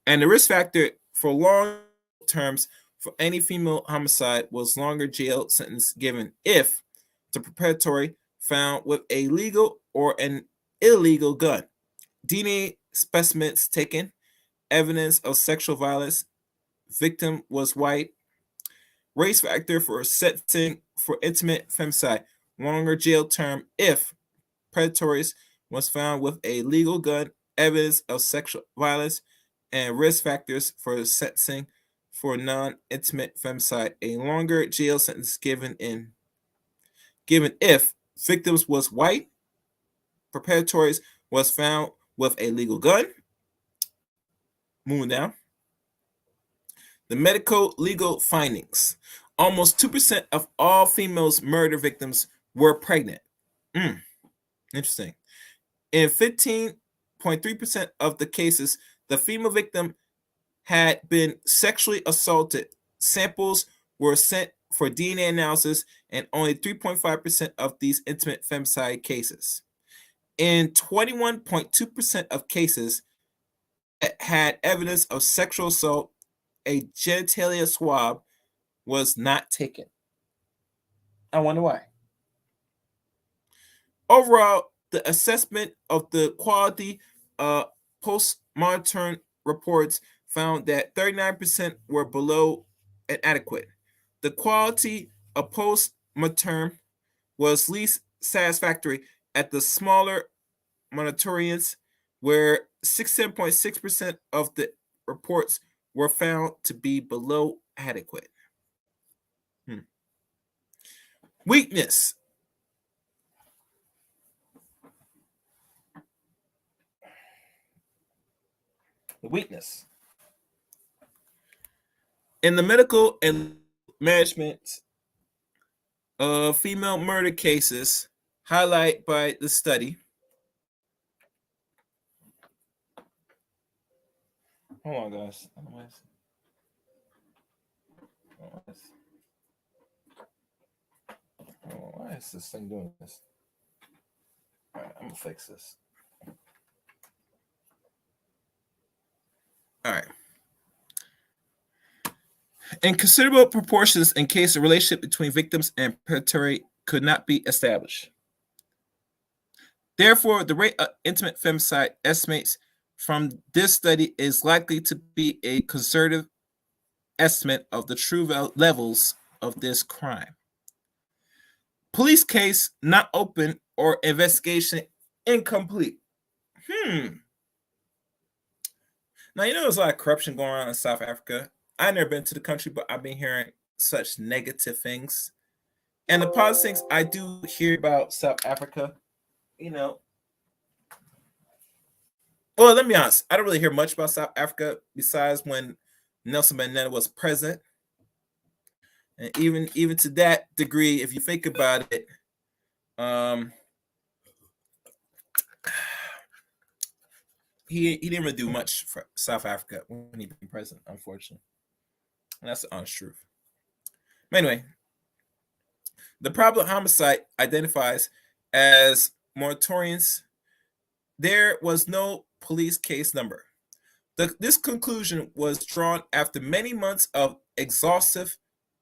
And the risk factor for long terms for any female homicide was longer jail sentence given if the perpetrator found with a legal or an illegal gun, DNA specimens taken, evidence of sexual violence, victim was white, race factor for sentencing for intimate femicide, longer jail term if predators was found with a legal gun, evidence of sexual violence, and risk factors for sentencing for non-intimate femicide, a longer jail sentence given if victims was white, perpetrators was found with a legal gun. Moving down. The medical legal findings. Almost 2% of all females murder victims were pregnant. Interesting. In 15.3% of the cases, the female victim had been sexually assaulted. Samples were sent for DNA analysis in only 3.5% of these intimate femicide cases. In 21.2% of cases that had evidence of sexual assault, a genitalia swab was not taken. I wonder why. Overall, the assessment of the quality of post-mortem reports found that 39% were below inadequate. The quality of post-mortem was least satisfactory at the smaller moratoriums, where 16.6% of the reports were found to be below adequate. Weakness. The weakness. In the medical and management of female murder cases highlighted by the study. Hold on, guys. Why is this thing doing this? All right, I'm gonna fix this. All right. In considerable proportions, in case a relationship between victims and predatory could not be established. Therefore, the rate of intimate femicide estimates from this study is likely to be a conservative estimate of the true levels of this crime. Police case not open or investigation incomplete. Now, you know, there's a lot of corruption going on in South Africa. I've never been to the country, but I've been hearing such negative things. And the positive things I do hear about South Africa, you know, well, let me be honest. I don't really hear much about South Africa besides when Nelson Mandela was president. And even to that degree, if you think about it, he didn't really do much for South Africa when he became president, unfortunately. And that's the honest truth. But anyway, the problem homicide identifies as moratoriums. There was no police case number. This conclusion was drawn after many months of exhaustive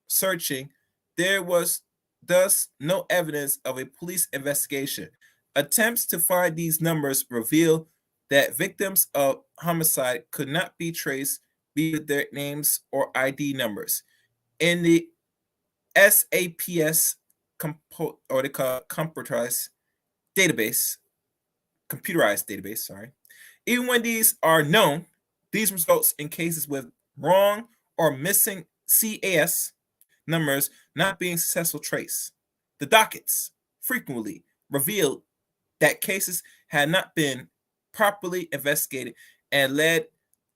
searching. There was thus no evidence of a police investigation. Attempts to find these numbers reveal that victims of homicide could not be traced via their names or ID numbers. In the SAPS or they call it computerized database, even when these are known, these results in cases with wrong or missing CAS numbers not being successful trace. The dockets frequently revealed that cases had not been properly investigated and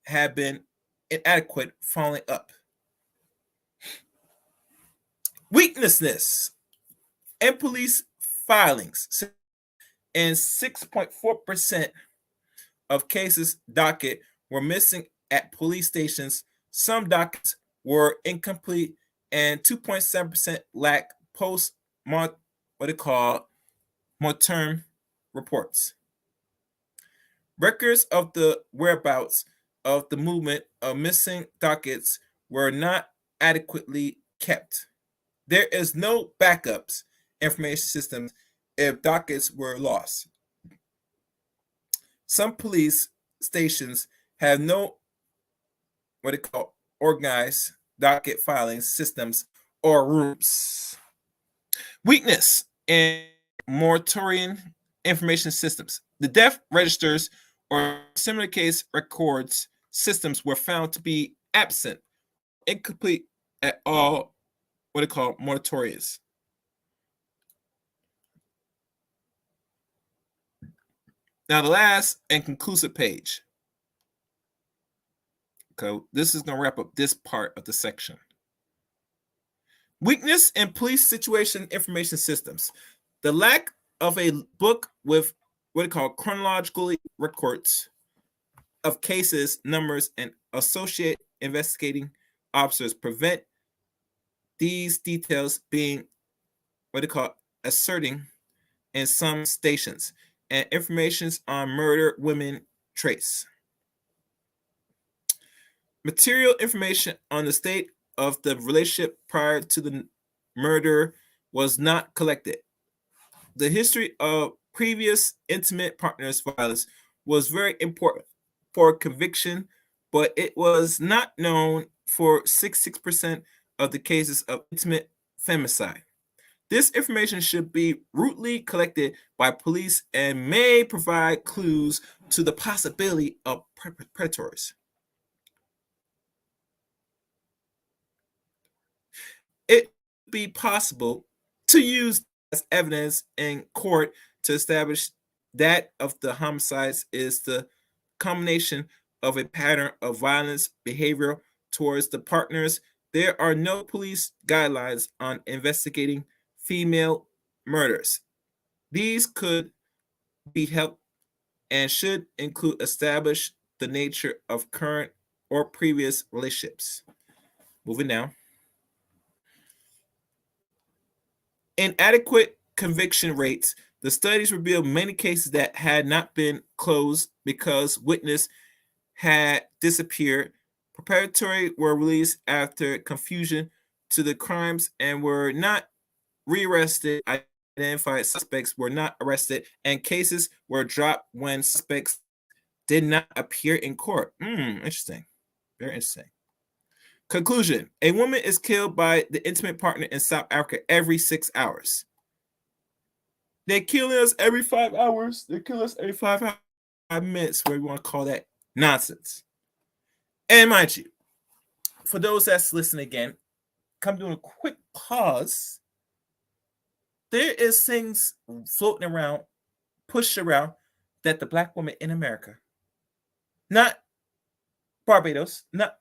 had been inadequate following up. Weaknesses in police filings. In 6.4% of cases docket were missing at police stations. Some dockets were incomplete, and 2.7% lack post-mortem reports. Records of the whereabouts of the movement of missing dockets were not adequately kept. There is no backups information systems if dockets were lost. Some police stations have no organized docket filing systems or rooms. Weakness in moratorium information systems. The death registers or similar case records systems were found to be absent, incomplete at all moratoriums. Now, the last and conclusive page. Okay, this is going to wrap up this part of the section. Weakness in police situation information systems. The lack of a book with chronological records of cases, numbers, and associate investigating officers prevent these details being asserting in some stations, and information on murder women trace. Material information on the state of the relationship prior to the murder was not collected. The history of previous intimate partners violence was very important for conviction, but it was not known for 66% of the cases of intimate femicide. This information should be routinely collected by police and may provide clues to the possibility of predators. it be possible to use as evidence in court to establish that of the homicides is the combination of a pattern of violence behavior towards the partners. There are no police guidelines on investigating female murders. These could be helped and should include establish the nature of current or previous relationships. Moving down. Inadequate conviction rates. The studies revealed many cases that had not been closed because witness had disappeared. Preparatory were released after confusion to the crimes and were not rearrested. Identified suspects were not arrested, and cases were dropped when suspects did not appear in court. Interesting. Very interesting. Conclusion. A woman is killed by the intimate partner in South Africa every 6 hours. They kill us every 5 hours. They kill us every 5 minutes, where we want to call that nonsense. And mind you, for those that's listening again, come doing a quick pause. There is things floating around, pushed around, that the Black woman in America, not Barbados, not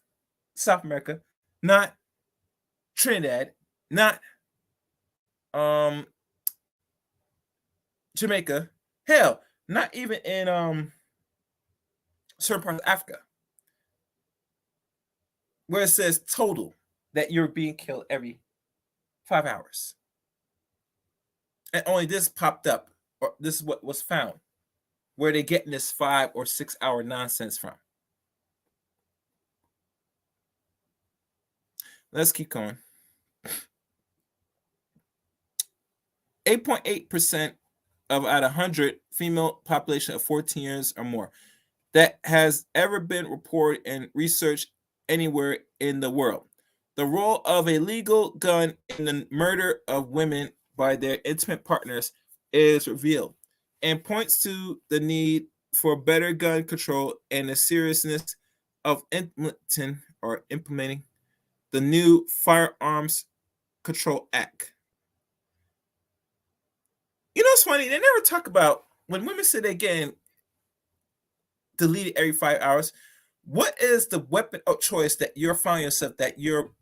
South America, not Trinidad, not Jamaica, hell, not even in certain parts of Africa, where it says total that you're being killed every 5 hours. And only this popped up, or this is what was found, where they're getting this 5 or 6 hour nonsense from. Let's keep going. 8.8% of out of 100 female population of 14 years or more that has ever been reported in research anywhere in the world. The role of a legal gun in the murder of women by their intimate partners is revealed and points to the need for better gun control and the seriousness of implementing the new Firearms Control Act. You know, it's funny, they never talk about when women say they're getting deleted every 5 hours. What is the weapon of choice that you're finding yourself that your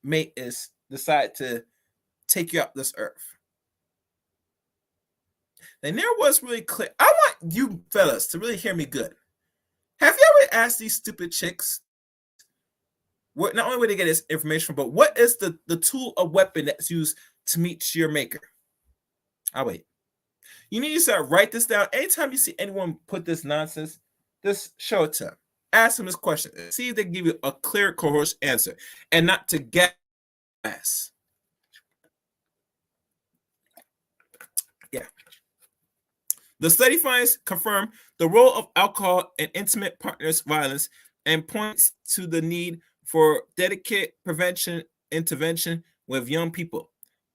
mate is decide to take you off this earth? They never was really clear. I want you fellas to really hear me good. Have you ever asked these stupid chicks what not only where they get this information from, but what is the tool or weapon that's used to meet your maker? I'll wait. You need to start write this down. Anytime you see anyone put this nonsense, just show it to them. Ask them this question. See if they give you a clear, coherent answer, and not to gas. Yeah. The study finds confirm the role of alcohol in intimate partners violence and points to the need for dedicated prevention intervention with young people.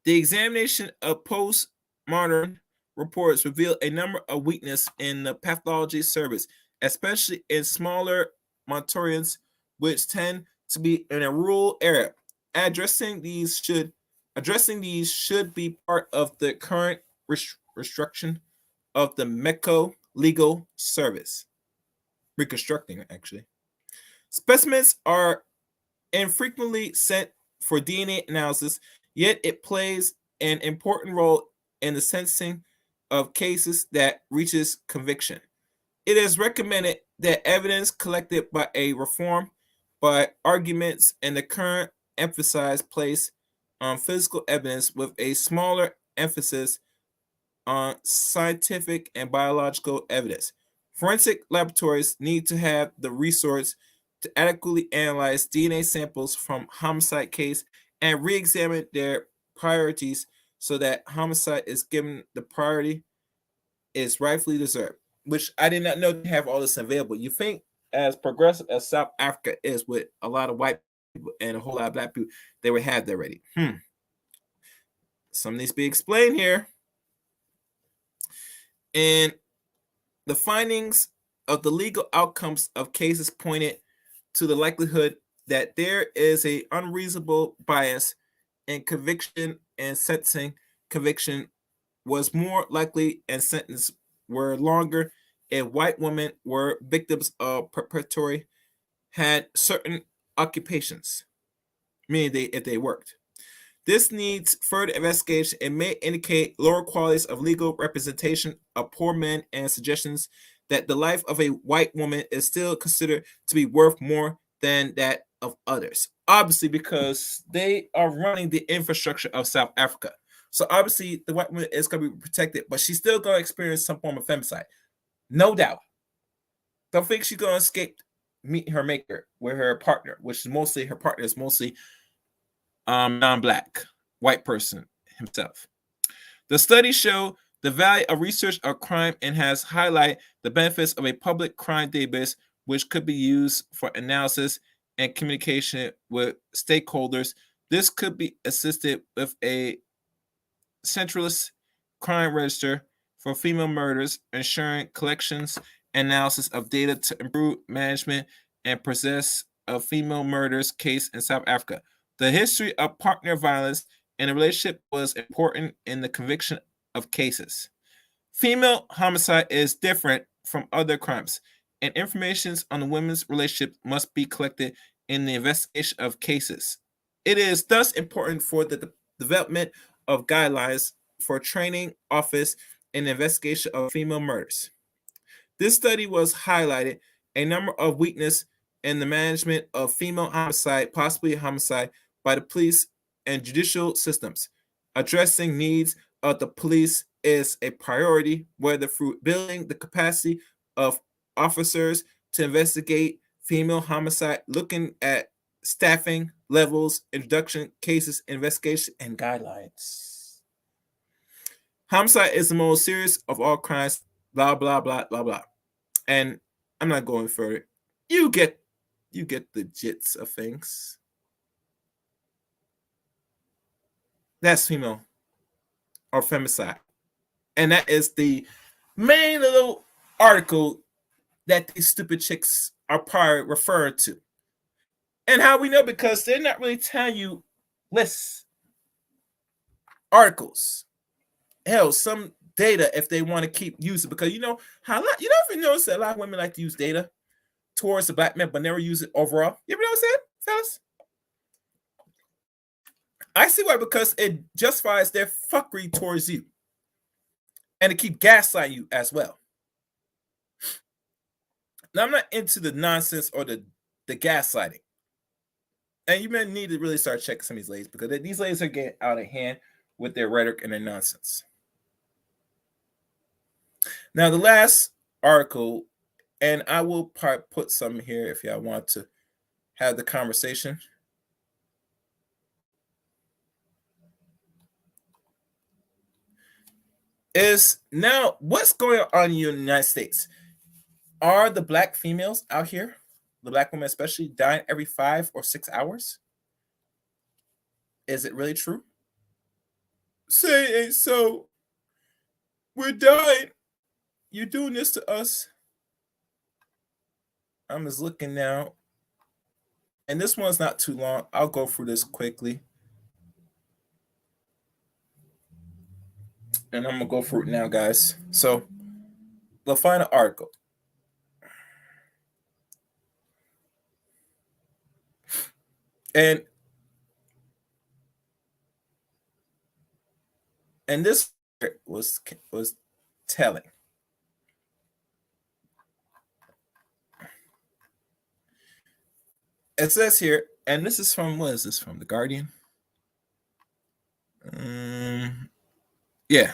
The examination of post-modern reports reveal a number of weaknesses in the pathology service, especially in smaller mortuaries, which tend to be in a rural area. Addressing these should be part of the current restriction of the MECO legal service. Reconstructing, actually. Specimens are infrequently sent for DNA analysis, yet it plays an important role in the sentencing of cases that reaches conviction. It is recommended that evidence collected by a reform by arguments and the current emphasize place on physical evidence with a smaller emphasis on scientific and biological evidence. Forensic laboratories need to have the resource to adequately analyze DNA samples from homicide case and re-examine their priorities so that homicide is given the priority is rightfully deserved, which I did not know they have all this available. You think as progressive as South Africa is with a lot of white people and a whole lot of black people, they would have that already. Some needs to be explained here. And the findings of the legal outcomes of cases pointed to the likelihood that there is a unreasonable bias in conviction and sentencing. Conviction was more likely and sentence were longer if white women were victims of perpetratory had certain occupations, meaning if they worked. This needs further investigation and may indicate lower qualities of legal representation of poor men and suggestions that the life of a white woman is still considered to be worth more than that of others. Obviously, because they are running the infrastructure of South Africa. So obviously, the white woman is going to be protected, but she's still going to experience some form of femicide. No doubt. Don't think she's going to escape meet her maker with her partner, which is mostly her partner is mostly non-black white person himself. The study showed the value of research of crime and has highlighted the benefits of a public crime database, which could be used for analysis and communication with stakeholders. This could be assisted with a centralist crime register for female murders, ensuring collections and analysis of data to improve management and process of female murders case in South Africa. The history of partner violence in a relationship was important in the conviction of cases. Female homicide is different from other crimes, and information on the women's relationship must be collected in the investigation of cases. It is thus important for the development of guidelines for training office in the investigation of female murders. This study was highlighted a number of weaknesses in the management of female homicide, possibly homicide, by the police and judicial systems. Addressing needs of the police is a priority, whether through building the capacity of officers to investigate female homicide, looking at staffing levels, introduction cases, investigation, and guidelines. Homicide is the most serious of all crimes, blah, blah, blah, blah, blah. And I'm not going further. You get the gist of things. That's female or femicide. And that is the main little article that these stupid chicks are probably referred to. And how we know, because they're not really telling you lists, articles, hell, some data if they want to keep using, because you know how you know if you notice that a lot of women like to use data towards the black men but never use it overall. You ever notice that, fellas? I see why, because it justifies their fuckery towards you. And to keep gaslighting you as well. Now, I'm not into the nonsense or the gaslighting. And you may need to really start checking some of these ladies, because these ladies are getting out of hand with their rhetoric and their nonsense. Now, the last article, and I will put some here if y'all want to have the conversation. Is now what's going on in the United States? Are the black females out here, the black women especially, dying every 5 or 6 hours? Is it really true? Say so. We're dying. You're doing this to us. I'm just looking now. And this one's not too long. I'll go through this quickly. And I'm going to go through it now, guys. So, the final article. And this was telling. It says here, and this is from, what is this from? The Guardian? Yeah.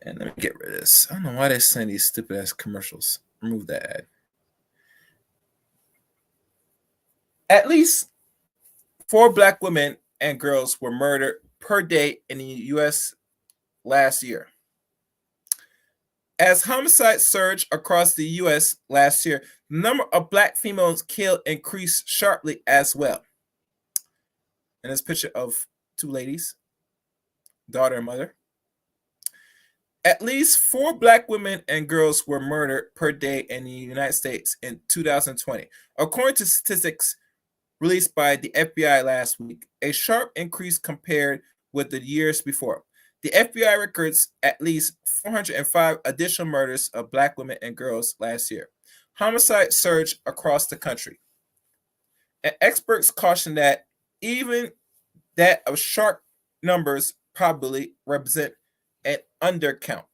And let me get rid of this. I don't know why they send these stupid ass commercials. Remove that ad. At least 4 black women and girls were murdered per day in the U.S. last year. As homicides surged across the U.S. last year, the number of black females killed increased sharply as well. And this picture of 2 ladies, daughter and mother. At least 4 black women and girls were murdered per day in the United States in 2020. According to statistics released by the FBI last week, a sharp increase compared with the years before. The FBI records at least 405 additional murders of Black women and girls last year. Homicide surged across the country. And experts caution that even that of sharp numbers probably represent an undercount.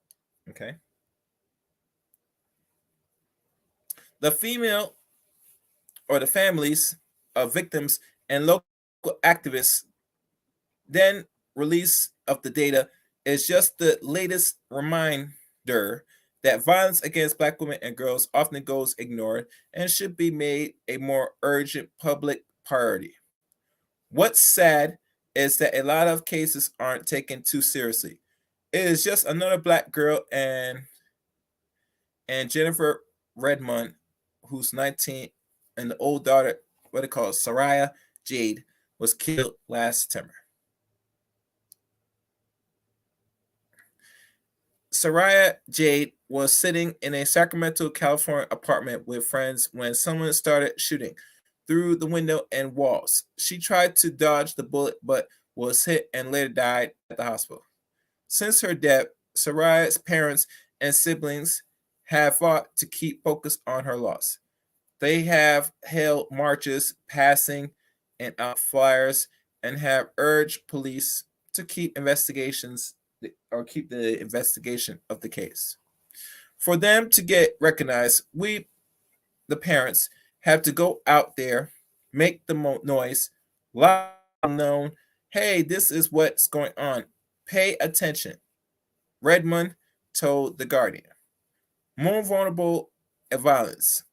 Okay. The female or the families of victims and local activists then release of the data is just the latest reminder that violence against Black women and girls often goes ignored and should be made a more urgent public priority. What's sad is that a lot of cases aren't taken too seriously. It is just another Black girl and Jennifer Redmond, who's 19, and the old daughter, what they call Soraya Jade, was killed last September. Soraya Jade was sitting in a Sacramento, California apartment with friends when someone started shooting through the window and walls. She tried to dodge the bullet but was hit and later died at the hospital. Since her death, Soraya's parents and siblings have fought to keep focus on her loss. They have held marches, passing and out flyers, and have urged police to keep investigations or keep the investigation of the case. For them to get recognized, we, the parents, have to go out there, make the noise, loud known, hey, this is what's going on. Pay attention. Redmond told The Guardian. More vulnerable and violence.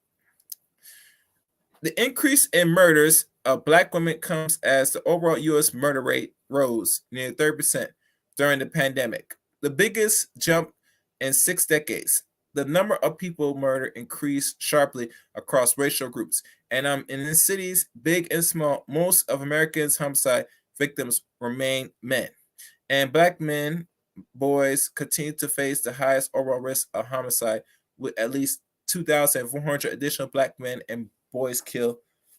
The increase in murders of Black women comes as the overall U.S. murder rate rose near 30% during the pandemic, the biggest jump in 6 decades. The number of people murdered increased sharply across racial groups, and in the cities, big and small, most of Americans' homicide victims remain men. And Black men, boys, continue to face the highest overall risk of homicide, with at least 2,400 additional Black men and boys killed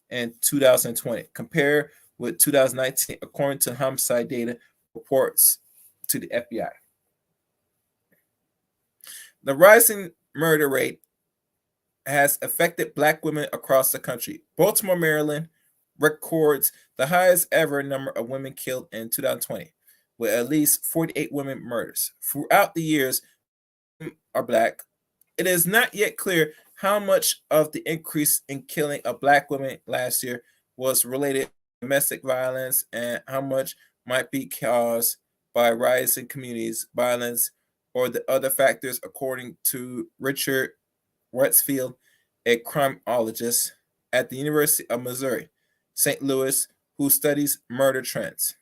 in 2020, compared with 2019, according to homicide data reports to the FBI. The rising murder rate has affected Black women across the country. Baltimore, Maryland records the highest ever number of women killed in 2020, with at least 48 women murders. Throughout the years, women are Black. It is not yet clear how much of the increase in killing of Black women last year was related to domestic violence and how much might be caused by rising communities violence or the other factors, according to Richard Westfield, a criminologist at the University of Missouri, St. Louis, who studies murder trends.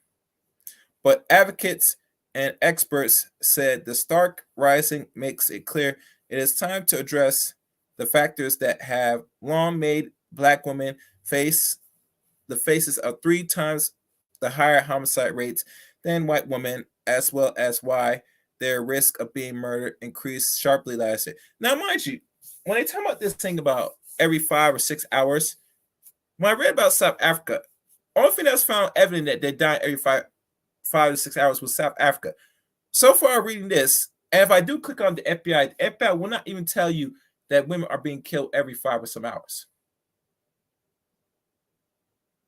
But advocates and experts said the stark rising makes it clear it is time to address the factors that have long made Black women face the faces of 3 times the higher homicide rates than white women, as well as why their risk of being murdered increased sharply last year. Now, mind you, when they talk about this thing about every 5 or 6 hours, when I read about South Africa, only thing that's found evident that they die every 5 to 6 hours was South Africa. So far, reading this, and if I do click on the FBI will not even tell you that women are being killed every 5 or some hours.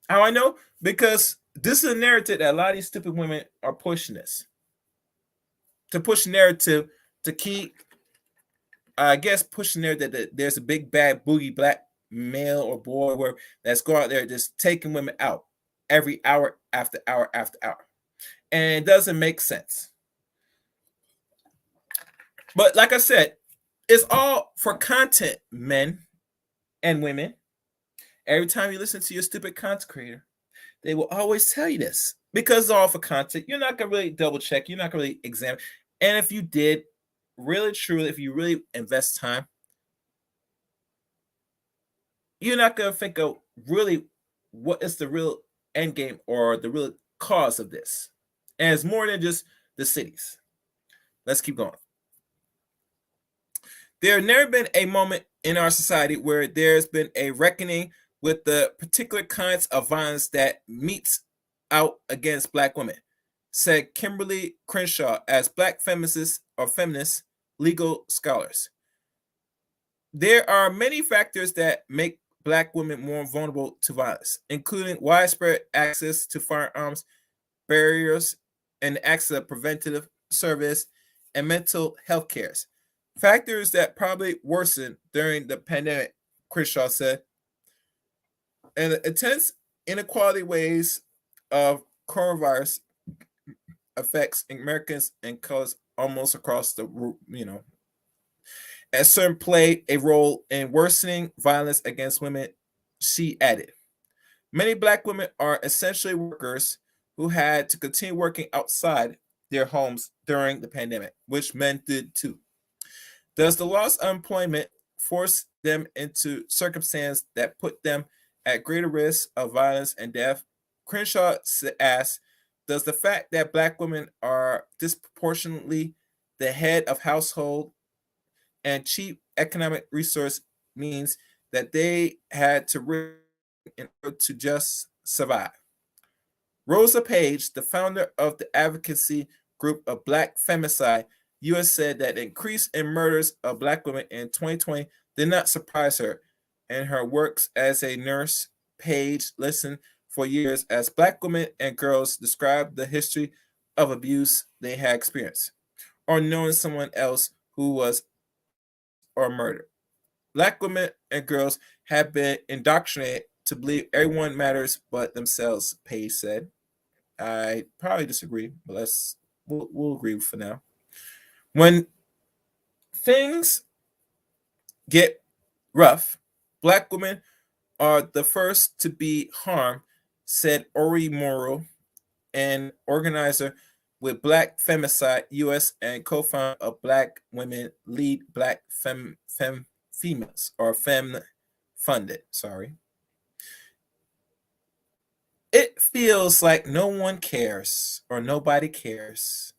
How I know? Because this is a narrative that a lot of these stupid women are pushing this. To push narrative to keep, I guess, pushing there that there's a big bad boogie Black male or boy or whatever that's going out there just taking women out every hour after hour after hour. And it doesn't make sense. But like I said, it's all for content, men and women. Every time you listen to your stupid content creator, they will always tell you this because it's all for content. You're not going to really double check. You're not going to really examine. And if you did, really, truly, if you really invest time, you're not going to think of really what is the real end game or the real cause of this. And it's more than just the cities. Let's keep going. There has never been a moment in our society where there's been a reckoning with the particular kinds of violence that meets out against Black women, said Kimberly Crenshaw as Black feminist legal scholars. There are many factors that make Black women more vulnerable to violence, including widespread access to firearms, barriers, and access to preventative service and mental health care. Factors that probably worsened during the pandemic, Crenshaw said, and the intense inequality ways of coronavirus affects Americans and colors almost across the as certain play a role in worsening violence against women. She added, many Black women are essentially workers who had to continue working outside their homes during the pandemic, which men did too. Does the loss of employment force them into circumstances that put them at greater risk of violence and death? Crenshaw asked, does the fact that Black women are disproportionately the head of household and cheap economic resource means that they had to risk in order to just survive? Rosa Page, the founder of the advocacy group of Black Femicide US, said that the increase in murders of Black women in 2020 did not surprise her. In her works as a nurse, Page listened for years as Black women and girls described the history of abuse they had experienced, or knowing someone else who was or murdered. Black women and girls have been indoctrinated to believe everyone matters but themselves, Page said. I probably disagree, but we'll agree for now. When things get rough, Black women are the first to be harmed, said Ori Morrow, an organizer with Black Femicide US and co-founder of Black Women Lead Black Females, or Fem Funded. It feels like no one cares or nobody cares.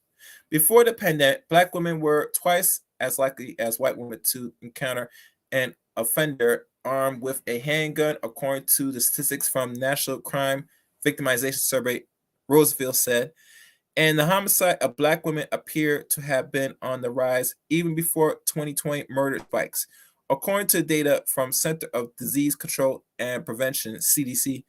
Before the pandemic, Black women were twice as likely as white women to encounter an offender armed with a handgun, according to the statistics from National Crime Victimization Survey, Roosevelt said. And the homicide of Black women appear to have been on the rise even before 2020 murder spikes. According to data from Center of Disease Control and Prevention, CDC,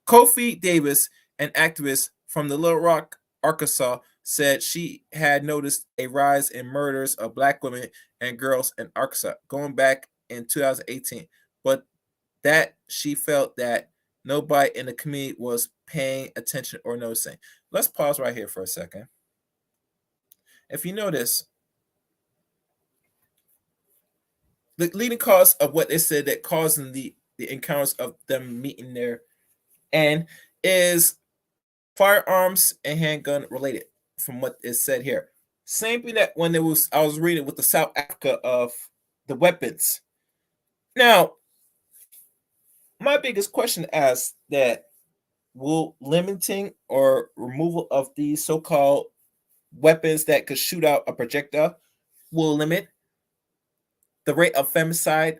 Kofi Davis, an activist from the Little Rock, Arkansas, said she had noticed a rise in murders of Black women and girls in Arkansas going back in 2018, but that she felt that nobody in the community was paying attention or noticing. Let's pause right here for a second. If you notice, the leading cause of what they said that causing the encounters of them meeting there and is firearms and handgun related, from what is said here. Same thing that when I was reading with the South Africa of the weapons. Now, my biggest question asks that will limiting or removal of these so-called weapons that could shoot out a projectile will limit the rate of femicide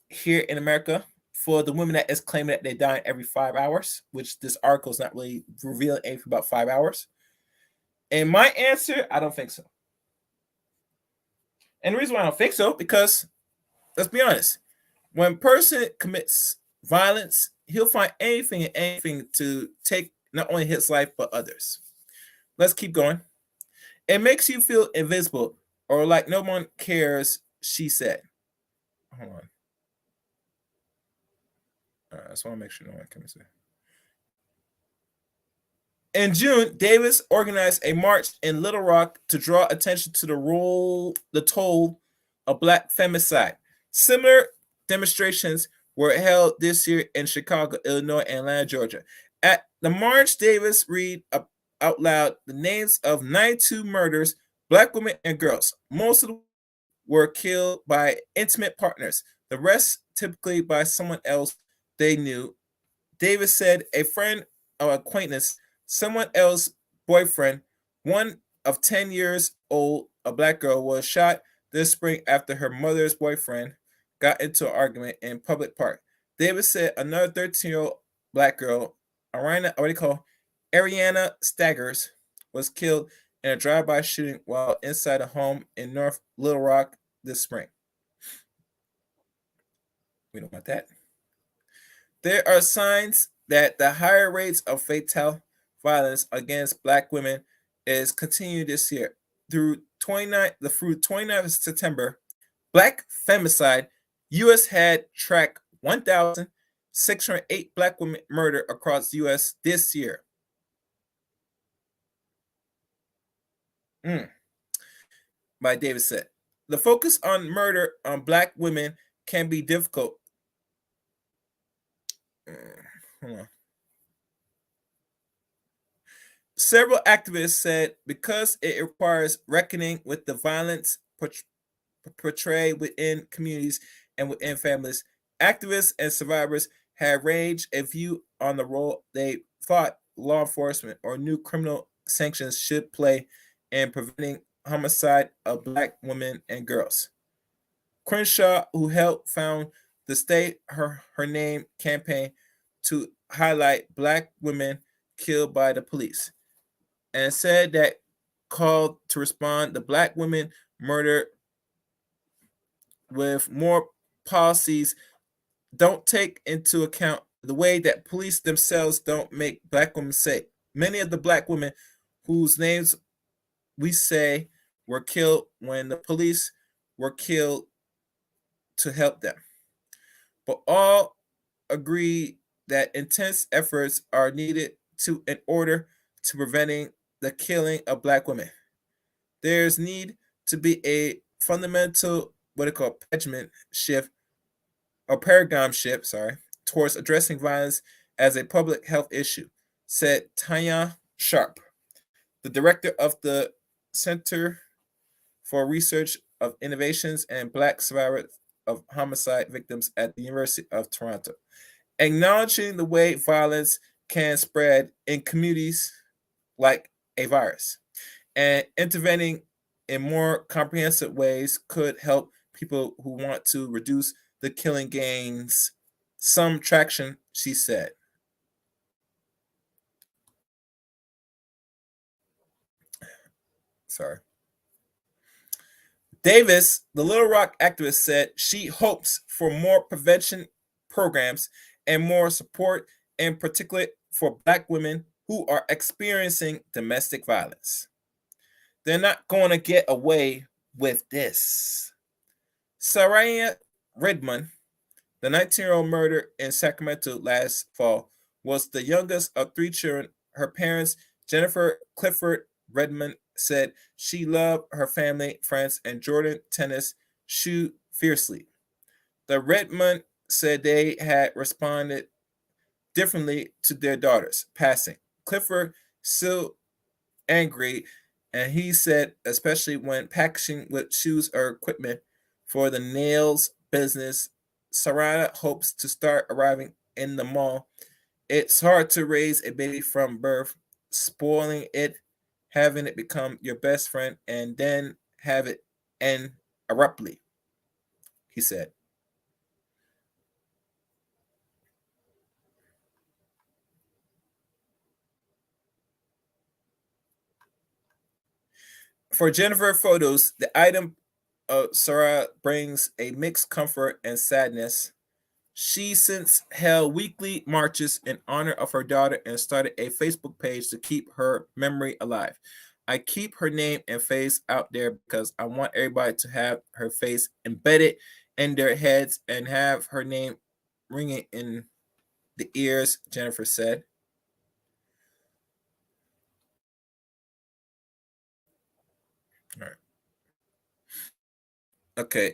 here in America for the women that is claiming that they die every 5 hours, which this article is not really revealing anything about 5 hours. And my answer, I don't think so. And the reason why I don't think so, because let's be honest, when a person commits violence, he'll find anything to take not only his life but others. Let's keep going. It makes you feel invisible or like no one cares, she said. Hold on. I just want to make sure no one can say. In June, Davis organized a march in Little Rock to draw attention to the toll of Black femicide. Similar demonstrations were held this year in Chicago, Illinois, and Atlanta, Georgia. At the march, Davis read out loud the names of 92 murders, Black women and girls. Most of them were killed by intimate partners, the rest typically by someone else they knew. Davis said a friend or acquaintance, someone else's boyfriend, one of 10 years old, a Black girl, was shot this spring after her mother's boyfriend got into an argument in public park. Davis said another 13-year-old black girl, Ariana Staggers, was killed in a drive-by shooting while inside a home in North Little Rock this spring. We don't want that. There are signs that the higher rates of fatal violence against black women is continued this year. Through 29th of September, Black femicide, U.S. had tracked 1,608 black women murdered across the U.S. this year. By Davis said. The focus on murder on black women can be difficult. Hold on. Several activists said because it requires reckoning with the violence portrayed within communities and within families, activists and survivors have ranged a view on the role they thought law enforcement or new criminal sanctions should play in preventing homicide of black women and girls. Crenshaw, who helped found the State Her Name campaign to highlight black women killed by the police, and said that called to respond to black women murdered with more policies don't take into account the way that police themselves don't make black women safe. Many of the black women whose names we say were killed when the police were killed to help them. But all agree that intense efforts are needed in order to preventing the killing of black women. There's need to be a fundamental paradigm shift, towards addressing violence as a public health issue, said Tanya Sharp, the director of the Center for Research of Innovations and Black Survivors of Homicide Victims at the University of Toronto. Acknowledging the way violence can spread in communities like a virus, and intervening in more comprehensive ways could help people who want to reduce the killing gains some traction, she said. Sorry. Davis, the Little Rock activist, said she hopes for more prevention programs and more support, in particular for black women who are experiencing domestic violence. They're not going to get away with this. Saraya Redmond, the 19-year-old murdered in Sacramento last fall, was the youngest of three children. Her parents, Jennifer Clifford Redmond, said she loved her family, friends, and Jordan tennis shoe fiercely. The Redmond said they had responded differently to their daughter's passing. Clifford still angry, and he said, especially when packaging with shoes or equipment for the nails business, Sarada hopes to start arriving in the mall. It's hard to raise a baby from birth, spoiling it, having it become your best friend, and then have it end abruptly, he said. For Jennifer photos, the item of Sarah brings a mixed comfort and sadness. She since held weekly marches in honor of her daughter and started a Facebook page to keep her memory alive. I keep her name and face out there because I want everybody to have her face embedded in their heads and have her name ringing in the ears, Jennifer said. All right. Okay.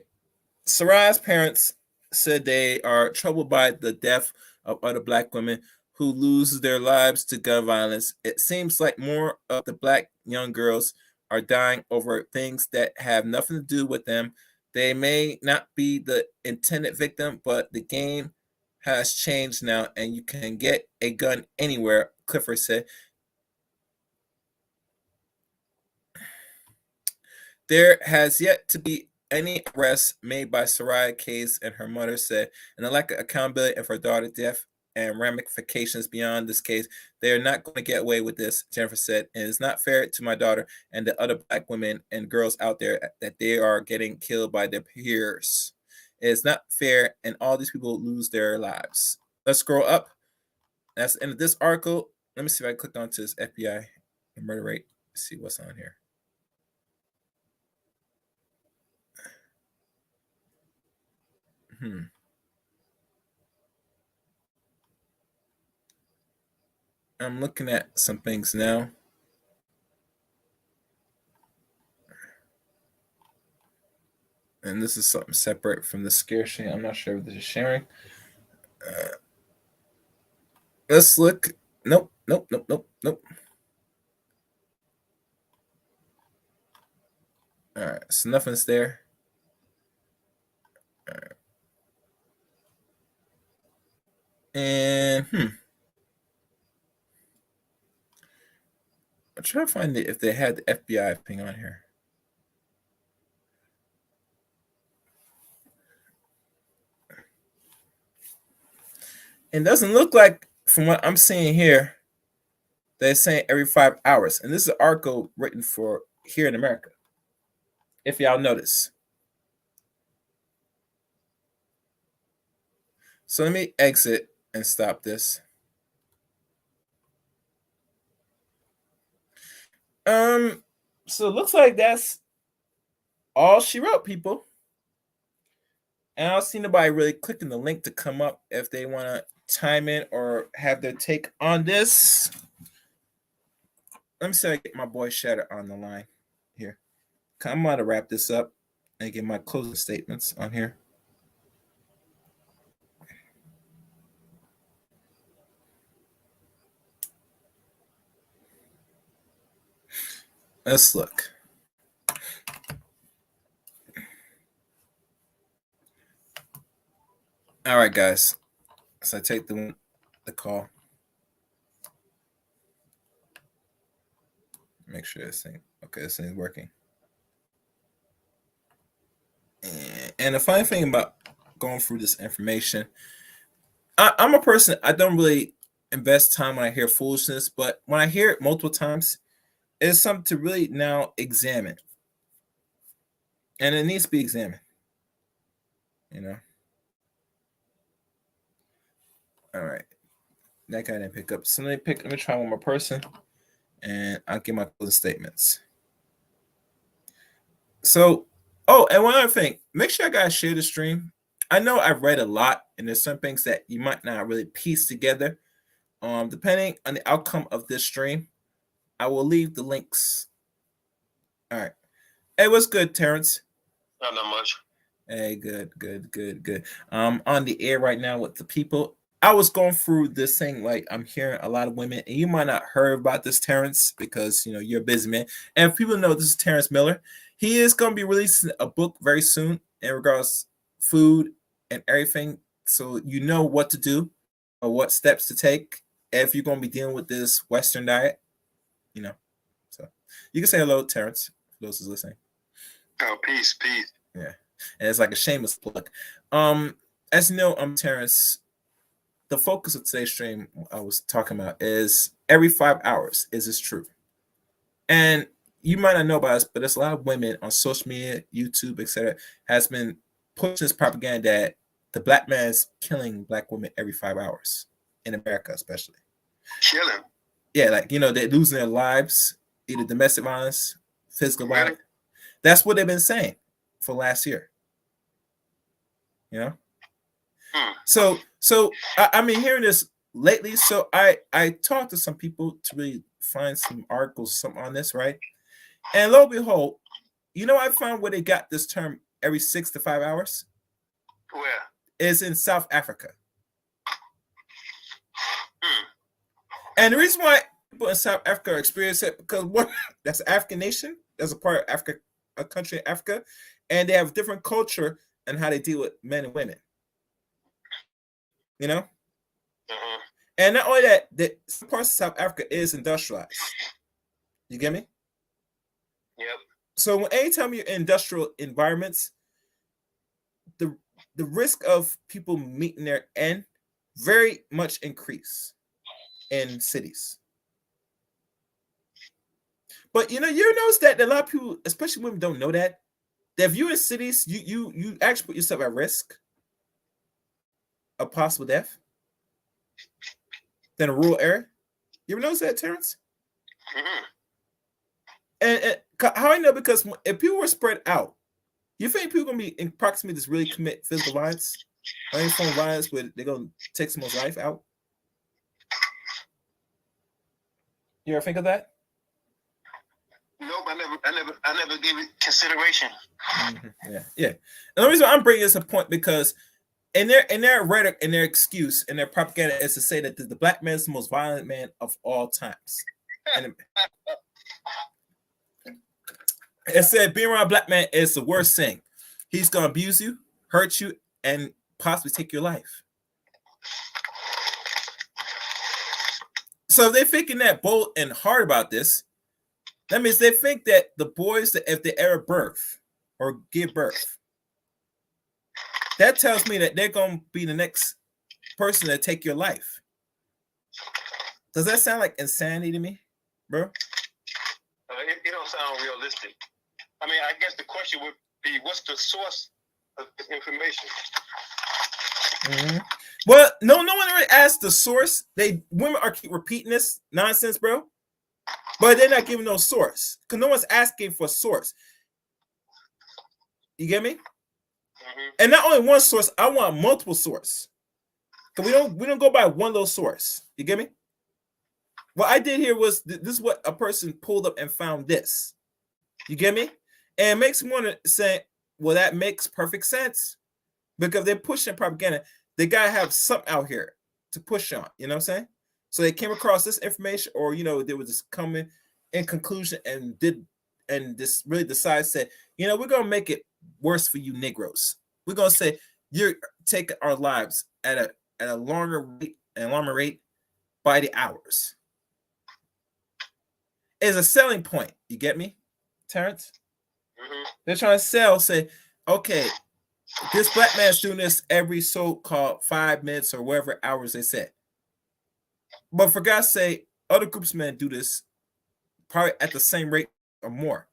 Sarai's parents said they are troubled by the death of other black women who lose their lives to gun violence. It seems like more of the black young girls are dying over things that have nothing to do with them. They may not be the intended victim, but the game has changed now and you can get a gun anywhere, Clifford said. There has yet to be any arrests made by Soraya Case and her mother said, and the lack of accountability of her daughter's death and ramifications beyond this case, they are not going to get away with this, Jennifer said. And it's not fair to my daughter and the other Black women and girls out there that they are getting killed by their peers. It's not fair, and all these people lose their lives. Let's scroll up. That's the end of this article. Let me see if I click onto this FBI murder rate. Let's see what's on here. I'm looking at some things now. And this is something separate from the scare sharing. I'm not sure if this is sharing. Let's look. Nope. All right, so nothing's there. All right. And I'm trying to find if they had the FBI thing on here. It doesn't look like, from what I'm seeing here, they're saying every 5 hours. And this is an article written for here in America, if y'all notice. So let me exit and stop this. So it looks like that's all she wrote, people. And I don't see nobody really clicking the link to come up if they want to chime in or have their take on this. Let me see if I get my boy Shatter on the line here. I'm going to wrap this up and get my closing statements on here. Let's look. All right, guys. So I take the call. Make sure this thing, okay, this thing's working. And the funny thing about going through this information, I'm a person, I don't really invest time when I hear foolishness, but when I hear it multiple times, it's something to really now examine. And it needs to be examined. You know? All right. That guy didn't pick up. So let me try one more person and I'll give my closing statements. So, and one other thing, make sure you guys share the stream. I know I've read a lot, and there's some things that you might not really piece together. Depending on the outcome of this stream, I will leave the links. All right. Hey, what's good, Terrence? Not much. Hey, good. On the air right now with the people. I was going through this thing, like I'm hearing a lot of women, and you might not heard about this, Terrence, because you're a busy man. And if people know, this is Terrence Miller. He is going to be releasing a book very soon in regards to food and everything, so you know what to do or what steps to take if you're going to be dealing with this Western diet. So you can say hello, Terrence, for those who's listening. Oh, peace. Yeah, and it's like a shameless plug. As you know, I'm Terrence. The focus of today's stream I was talking about is every 5 hours. Is this true? And you might not know about this, but there's a lot of women on social media, YouTube, etc., has been pushing this propaganda that the Black man is killing Black women every 5 hours in America, especially. Killing? Yeah, like they're losing their lives, either domestic violence, physical violence. That's what they've been saying for last year. So I've been hearing this lately. So I talked to some people to really find some articles, something on this, right? And lo and behold, I found where they got this term every 6 to 5 hours. Where? Is in South Africa. And the reason why people in South Africa are experiencing it because that's an African nation, that's a part of Africa, a country in Africa, and they have different culture and how they deal with men and women. And not only that, some parts of South Africa is industrialized. You get me? Yep. So anytime you're in industrial environments, the risk of people meeting their end very much increase in cities. But you notice that a lot of people, especially women, don't know that if you're in cities, you actually put yourself at risk of possible death than a rural area. You ever notice that, Terrence? Mm-hmm. And how I know, because if people were spread out, you think people gonna be in proximity to really commit physical violence or any form of violence where they're gonna take someone's life out? You ever think of that? Nope, I never gave it consideration. Mm-hmm. Yeah. And the reason I'm bringing this a point because in their rhetoric, in their excuse, in their propaganda is to say that the black man is the most violent man of all times. And it said being around a black man is the worst thing. He's gonna abuse you, hurt you, and possibly take your life. So if they're thinking that bold and hard about this, that means they think that the boys, that if they ever birth or give birth, that tells me that they're gonna be the next person to take your life. Does that sound like insanity to me, bro? It don't sound realistic. I mean, I guess the question would be, what's the source of this information? Mm-hmm. Well, no one really asked the source. Women are keep repeating this nonsense, bro. But they're not giving no source because no one's asking for a source. You get me? Mm-hmm. And not only one source, I want multiple sources. Cause we don't go by one little source. You get me? What I did here was this is what a person pulled up and found this. You get me? And it makes me want to say, well, that makes perfect sense because they're pushing propaganda. They gotta have something out here to push on. You know what I'm saying? So they came across this information, or there was this coming in conclusion and this really decided, said, we're gonna make it worse for you Negroes. We're gonna say you're taking our lives at a longer rate, an alarming rate by the hours. It's a selling point. You get me, Terrence? Mm-hmm. They're trying to sell, say, okay, this black man's doing this every so-called 5 minutes or whatever hours they said. But for God's sake, other groups of men do this probably at the same rate or more.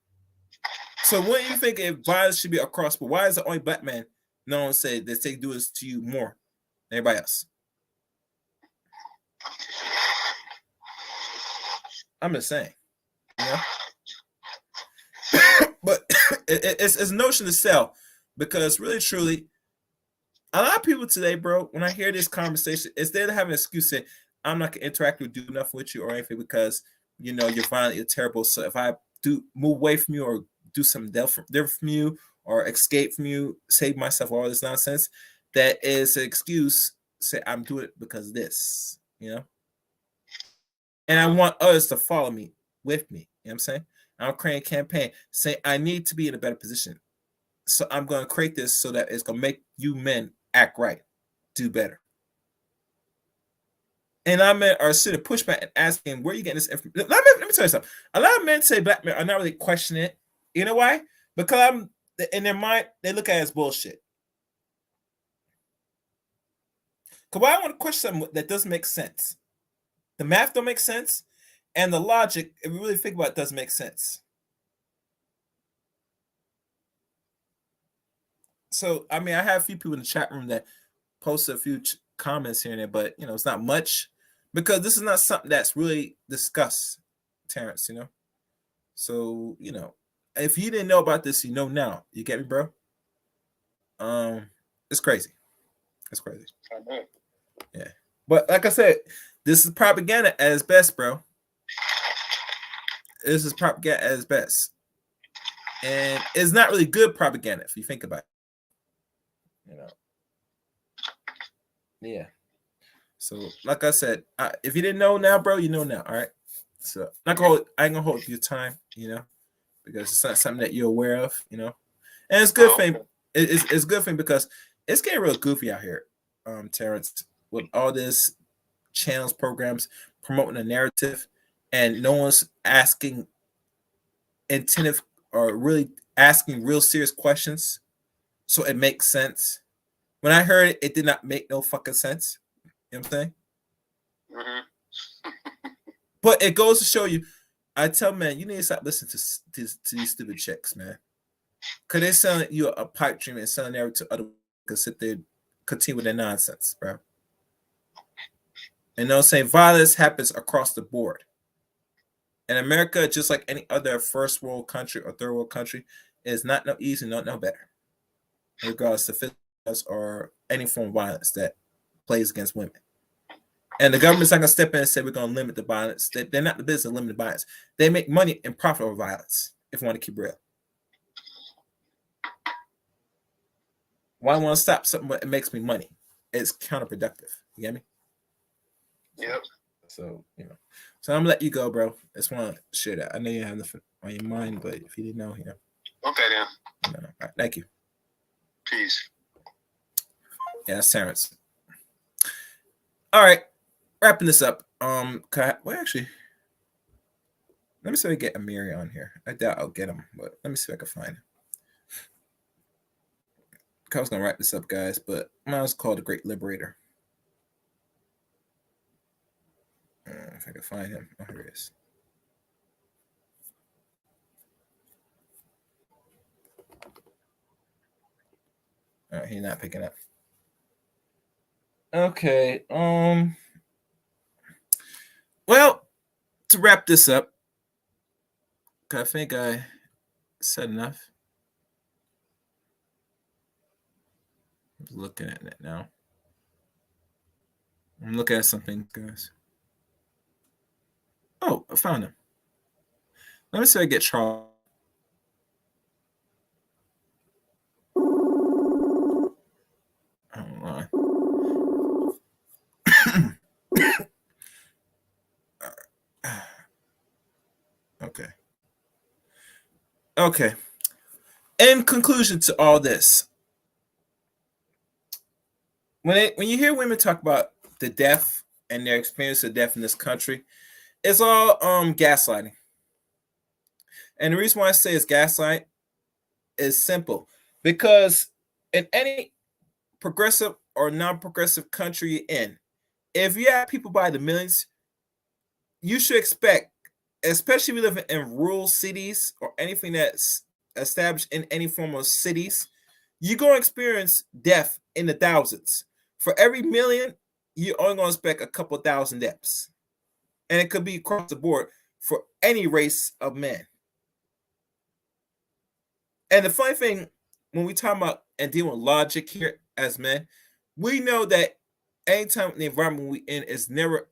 So when you think if violence should be across, but why is the only black man known to say that they do this to you more than everybody else? I'm just saying, but it's a notion to sell because really, truly, a lot of people today, bro, when I hear this conversation, instead of having an excuse, say, I'm not gonna interact or do enough with you or anything because you're violent, you're terrible. So if I do move away from you or do something different from you or escape from you, save myself, all this nonsense, that is an excuse. Say I'm doing it because of this, and I want others to follow me with me. You know what I'm saying? I'm creating a campaign saying I need to be in a better position. So I'm going to create this so that it's going to make you men act right, do better. And our men are sitting pushback and asking, where are you getting this information? Let me tell you something. A lot of men say black men are not really questioning it. You know why? Because in their mind, they look at it as bullshit. Because why I want to question something that doesn't make sense? The math don't make sense, and the logic, if we really think about it, doesn't make sense. So, I mean, I have a few people in the chat room that posted a few comments here and there, but, it's not much because this is not something that's really discussed, Terrence, So, if you didn't know about this, you know now. You get me, bro? It's crazy. It's crazy. Yeah. But like I said, this is propaganda at its best, bro. This is propaganda at its best. And it's not really good propaganda if you think about it. Yeah. So, like I said, if you didn't know now, bro, you know now. All right. So, I ain't gonna hold your time, because it's not something that you're aware of, and it's good thing. It's good thing because it's getting real goofy out here, Terrence, with all this channels, programs promoting a narrative, and no one's asking attentive or really asking real serious questions, so it makes sense. When I heard it, it did not make no fucking sense. You know what I'm saying? Mm-hmm. But it goes to show you, I tell men, you need to stop listening to these stupid chicks, man. Because they're selling you a pipe dream and selling everything to other people to sit there continue with their nonsense, bro. And they'll say violence happens across the board. In America, just like any other first world country or third world country, is not no easy, no better, regardless of physical or any form of violence that plays against women. And the government's not gonna step in and say we're gonna limit the violence. They're not the business of limiting violence. They make money and profit over violence. If you want to keep real, why want to stop something that makes me money? It's counterproductive. You get me? Yep. So so I'm gonna let you go, bro. I just want to share that. I know you have nothing on your mind, but if you didn't know, Okay then. All right, thank you. Peace. Yeah, that's Terrence. All right, wrapping this up. Actually, let me see if I get Amiri on here. I doubt I'll get him, but let me see if I can find him. I was gonna wrap this up, guys, but I was called the Great Liberator. If I can find him, oh, here he is. All right, he's not picking up. Okay. Well, to wrap this up, I think I said enough. I'm looking at it now. I'm looking at something, guys. Oh, I found him. Let me see if I get Charles. Hold on. Okay. Okay. In conclusion to all this, when you hear women talk about the death and their experience of death in this country, it's all gaslighting. And the reason why I say it's gaslight is simple. Because in any progressive or non-progressive country you're in, if you have people by the millions, you should expect, especially if you live in rural cities or anything that's established in any form of cities, you're going to experience death in the thousands. For every million, you're only going to expect a couple thousand deaths. And it could be across the board for any race of men. And the funny thing, when we talk about and deal with logic here as men, we know that anytime the environment we in is never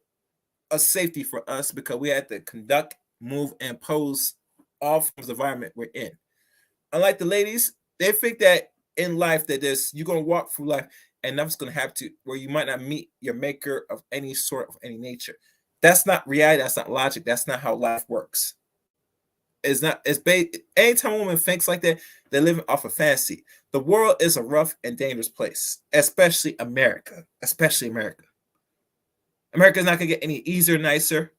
a safety for us because we have to conduct, move, and pose all forms of environment we're in. Unlike the ladies, they think that in life that you're gonna walk through life and nothing's gonna happen to where you might not meet your maker of any sort of any nature. That's not reality. That's not logic. That's not how life works. It's not. It's anytime a woman thinks like that, they're living off of fantasy. The world is a rough and dangerous place, especially America. Especially America. America is not gonna get any easier, nicer.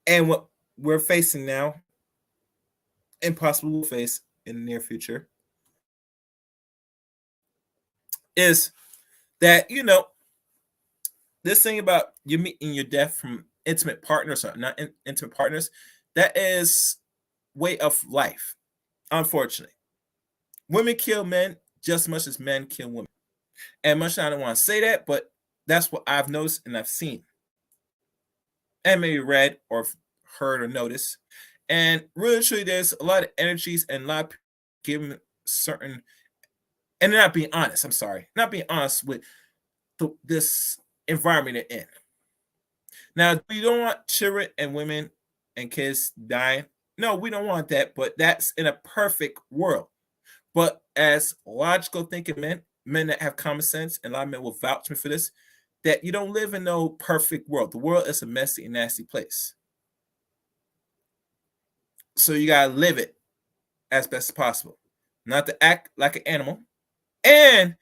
And what we're facing now, and possibly will face in the near future, is that this thing about you meeting your death from intimate partners or not intimate partners, that is way of life. Unfortunately, women kill men just as much as men kill women. And much I don't want to say that, but that's what I've noticed and I've seen, and maybe read or heard or noticed. And really, truly, there's a lot of energies and a lot of people giving certain, and they're not being honest. I'm sorry, not being honest with this environment they're in. Now, we don't want children and women and kids dying. No, we don't want that, but that's in a perfect world. But as logical thinking men that have common sense, and a lot of men will vouch me for this, that you don't live in no perfect world. The world is a messy and nasty place. So you gotta live it as best as possible. Not to act like an animal, and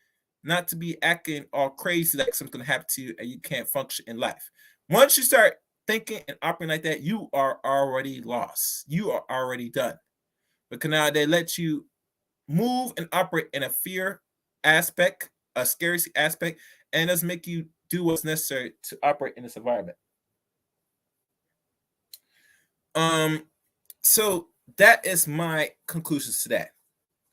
not to be acting all crazy like something's gonna happen to you and you can't function in life. Once you start thinking and operating like that, you are already lost. You are already done. Because now they let you move and operate in a fear aspect, a scarcity aspect, and it doesn't make you do what's necessary to operate in this environment. So that is my conclusions to that.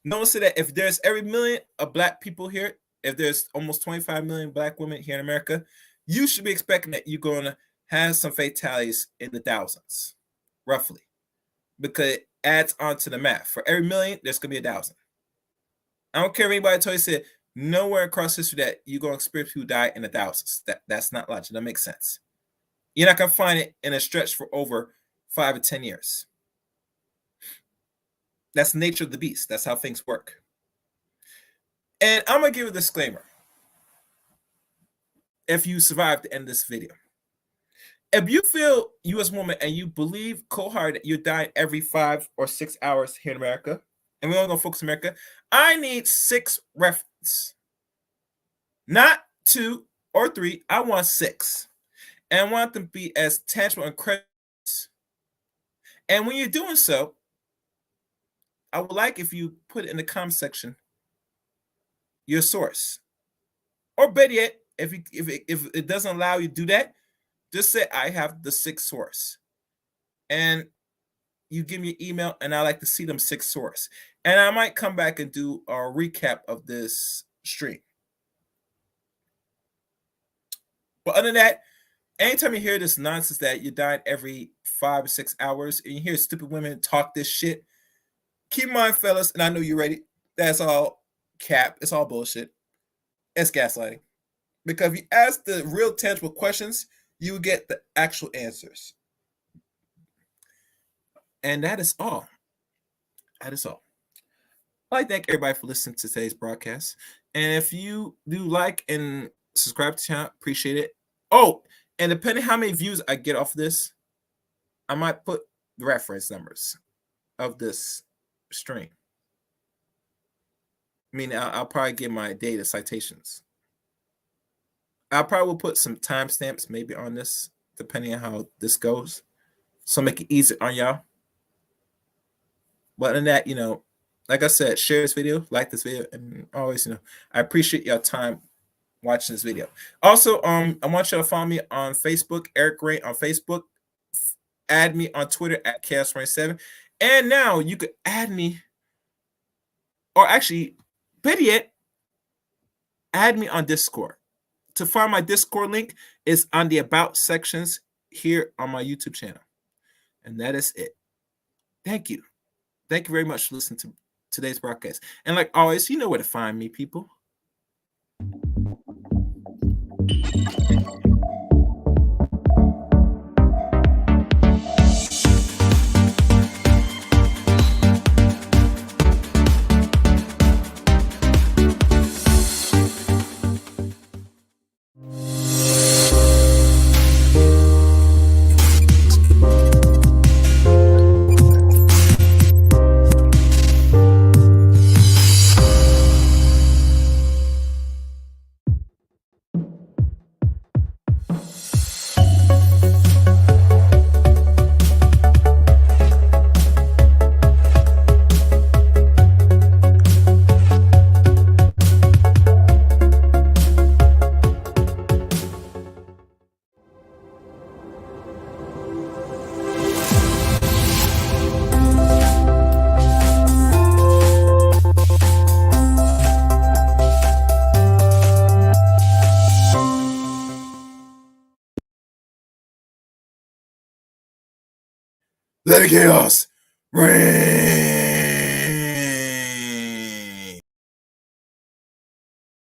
Notice that if there's every million of black people here, if there's almost 25 million black women here in America, you should be expecting that you're going to have some fatalities in the thousands, roughly, because it adds on to the math. For every million, there's going to be 1,000. I don't care if anybody told you, said nowhere across history that you're going to experience people die in the thousands. That's not logical. That makes sense. You're not going to find it in a stretch for over 5 or 10 years. That's the nature of the beast. That's how things work. And I'm going to give a disclaimer. If you survive the end of this video, if you feel you as a woman and you believe cold-hearted that you're dying every 5 or 6 hours here in America, and we're only going to focus on America, I need 6 references. Not 2 or 3. I want 6. And I want them to be as tangible and credible. And when you're doing so, I would like if you put in the comment section your source. Or better yet, if it doesn't allow you to do that, just say I have the 6th source. And you give me your email, and I like to see them 6 source. And I might come back and do a recap of this stream. But other than that, anytime you hear this nonsense that you're dying every 5 or 6 hours, and you hear stupid women talk this shit, keep in mind, fellas, and I know you're ready, that's all cap. It's all bullshit. It's gaslighting. Because if you ask the real tangible questions, you get the actual answers. And that is all. That is all. I'd like to thank everybody for listening to today's broadcast. And if you do like and subscribe to the channel, appreciate it. Oh, and depending how many views I get off this, I might put the reference numbers of this stream. I mean, I'll probably get my data citations. I probably will put some timestamps maybe on this, depending on how this goes. So make it easy on y'all. But in that, like I said, share this video, like this video, and always, I appreciate your time watching this video. Also, I want you to follow me on Facebook, Eric Ray on Facebook. Add me on Twitter at Chaos27. And now you could add me, or actually, better yet, add me on Discord. To find my Discord link is on the About sections here on my YouTube channel. And that is it. Thank you. Thank you very much for listening to today's broadcast. And like always, you know where to find me, people. Let the chaos reign.